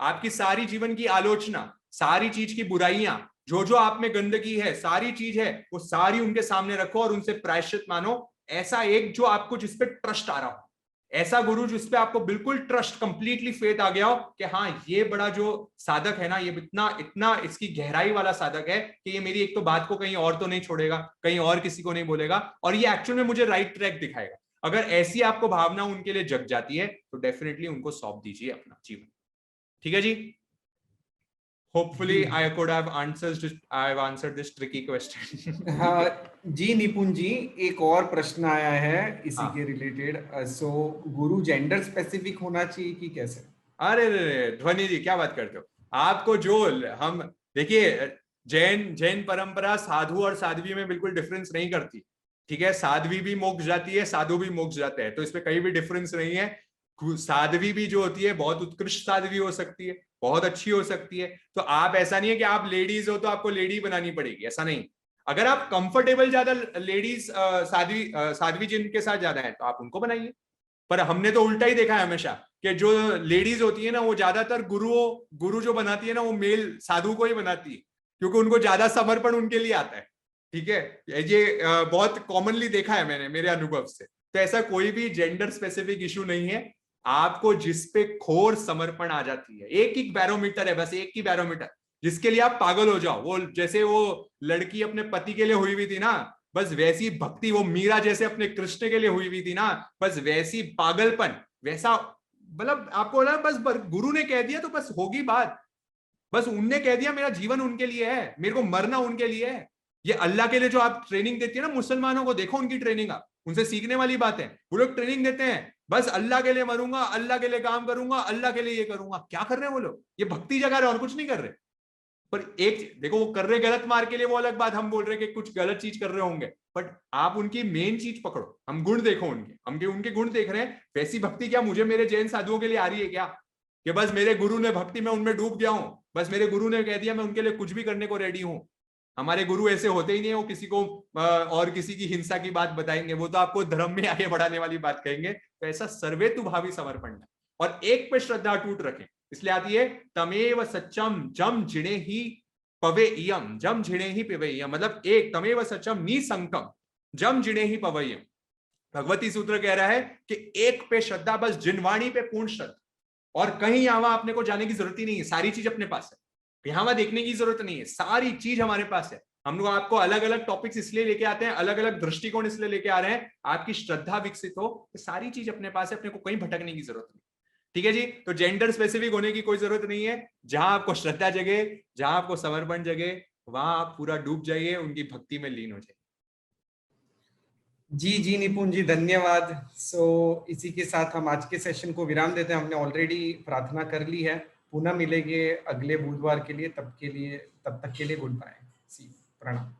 आपकी सारी जीवन की आलोचना, सारी चीज की बुराइयां, जो जो आप में गंदगी है, सारी चीज है, वो सारी उनके सामने रखो और उनसे प्रायश्चित मानो। ऐसा एक जो आपको जिस पे ट्रस्ट आ रहा हो, ऐसा गुरु जिसपे आपको बिल्कुल ट्रस्ट, कंप्लीटली फेथ आ गया हो कि हाँ ये बड़ा जो साधक है ना, ये इतना इतना इसकी गहराई वाला साधक है कि ये मेरी एक तो बात को कहीं और तो नहीं छोड़ेगा, कहीं और किसी को नहीं बोलेगा, और ये एक्चुअल में मुझे राइट ट्रैक दिखाएगा। अगर ऐसी आपको भावना उनके लिए जग जाती है तो डेफिनेटली उनको सौंप दीजिए अपना जीवन। ठीक है जी, hopefully I could have answered this tricky question. हाँ जी निपुण जी, एक और प्रश्न आया है इसी हाँ। के रिलेटेड। सो गुरु जेंडर स्पेसिफिक होना चाहिए कि कैसे? अरे ध्वनि जी क्या बात करते हो, आपको जो हम देखिए, जैन परंपरा साधु और साध्वी में बिल्कुल डिफरेंस नहीं करती। ठीक है, साध्वी भी मोक्ष जाती है, साधु भी मोक्ष जाते हैं, तो इसमें कहीं भी डिफरेंस नहीं है। साध्वी भी जो होती है बहुत उत्कृष्ट साध्वी हो सकती है, बहुत अच्छी हो सकती है। तो आप ऐसा नहीं है कि आप लेडीज हो तो आपको लेडी बनानी पड़ेगी, ऐसा नहीं। अगर आप कंफर्टेबल ज्यादा लेडीज साध्वी जिनके साथ ज्यादा है तो आप उनको बनाइए। पर हमने तो उल्टा ही देखा है हमेशा कि जो लेडीज होती है ना वो ज्यादातर गुरु जो बनाती है ना वो मेल साधु को ही बनाती है, क्योंकि उनको ज्यादा समर्पण उनके लिए आता है। ठीक है, ये बहुत कॉमनली देखा है मैंने मेरे अनुभव से। तो ऐसा कोई भी जेंडर स्पेसिफिक इशू नहीं है, आपको जिस पे खोर समर्पण आ जाती है, एक ही बैरोमीटर है, बस एक ही बैरोमीटर जिसके लिए आप पागल हो जाओ। वो जैसे वो लड़की अपने पति के लिए हुई हुई थी ना, बस वैसी भक्ति, वो मीरा जैसे अपने कृष्ण के लिए हुई हुई थी ना, बस वैसी पागलपन, वैसा मतलब आपको ना बस गुरु ने कह दिया तो बस होगी बात। बस उनने कह दिया मेरा जीवन उनके लिए है, मेरे को मरना उनके लिए है। ये अल्लाह के लिए जो आप ट्रेनिंग देती है ना मुसलमानों को, देखो उनकी ट्रेनिंग, आप उनसे सीखने वाली बात है। वो लोग ट्रेनिंग देते हैं बस अल्लाह के लिए मरूंगा, अल्लाह के लिए काम करूंगा, अल्लाह के लिए ये करूंगा। क्या कर रहे हैं वो लोग? ये भक्ति जगा रहे हैं और कुछ नहीं कर रहे। पर एक देखो, वो कर रहे गलत मार के लिए, वो अलग बात, हम बोल रहे कि कुछ गलत चीज कर रहे होंगे, बट आप उनकी मेन चीज पकड़ो, हम गुण देखो उनके, हम उनके गुण देख रहे हैं। वैसी भक्ति क्या मुझे मेरे जैन साधुओं के लिए आ रही है क्या, कि बस मेरे गुरु ने भक्ति में उनमें डूब गया हूं, बस मेरे गुरु ने कह दिया मैं उनके लिए कुछ भी करने को रेडी हूं। हमारे गुरु ऐसे होते ही नहीं, वो किसी को और किसी की हिंसा की बात बताएंगे, वो तो आपको धर्म में आगे बढ़ाने वाली बात कहेंगे। तो ऐसा सर्वेतु भावी समर्पण है, और एक पे श्रद्धा टूट रखें। इसलिए आती है तमेव सच्चम जम जिणे ही पवेयम, जम जिणे ही पवेयम, मतलब एक तमेव सच्चम निसंकम जम जिणे ही पवेयम। भगवती सूत्र कह रहा है कि एक पे श्रद्धा, बस जिनवाणी पे पूर्ण श्रद्धा, और कहीं यहां अपने को जाने की जरूरत ही नहीं है, सारी चीज अपने पास है, यहां देखने की जरूरत नहीं है, सारी चीज हमारे पास है। हम लोग आपको अलग अलग टॉपिक्स इसलिए लेके आते हैं, अलग अलग दृष्टिकोण इसलिए लेके आ रहे हैं, आपकी श्रद्धा विकसित हो, तो सारी चीज अपने पास है, अपने को कहीं भटकने की जरूरत नहीं। ठीक है जी, तो जेंडर स्पेसिफिक होने की कोई जरूरत नहीं है। जहां आपको श्रद्धा जगे, जहां आपको समर्पण जगे, वहां आप पूरा डूब जाइए, उनकी भक्ति में लीन हो जाइए। जी जी निपुण जी, धन्यवाद। इसी के साथ हम आज के सेशन को विराम देते हैं। हमने ऑलरेडी प्रार्थना कर ली है, पुनः मिलेंगे अगले बुधवार के लिए। तब तक के लिए गुड बाय, सी प्रणाम।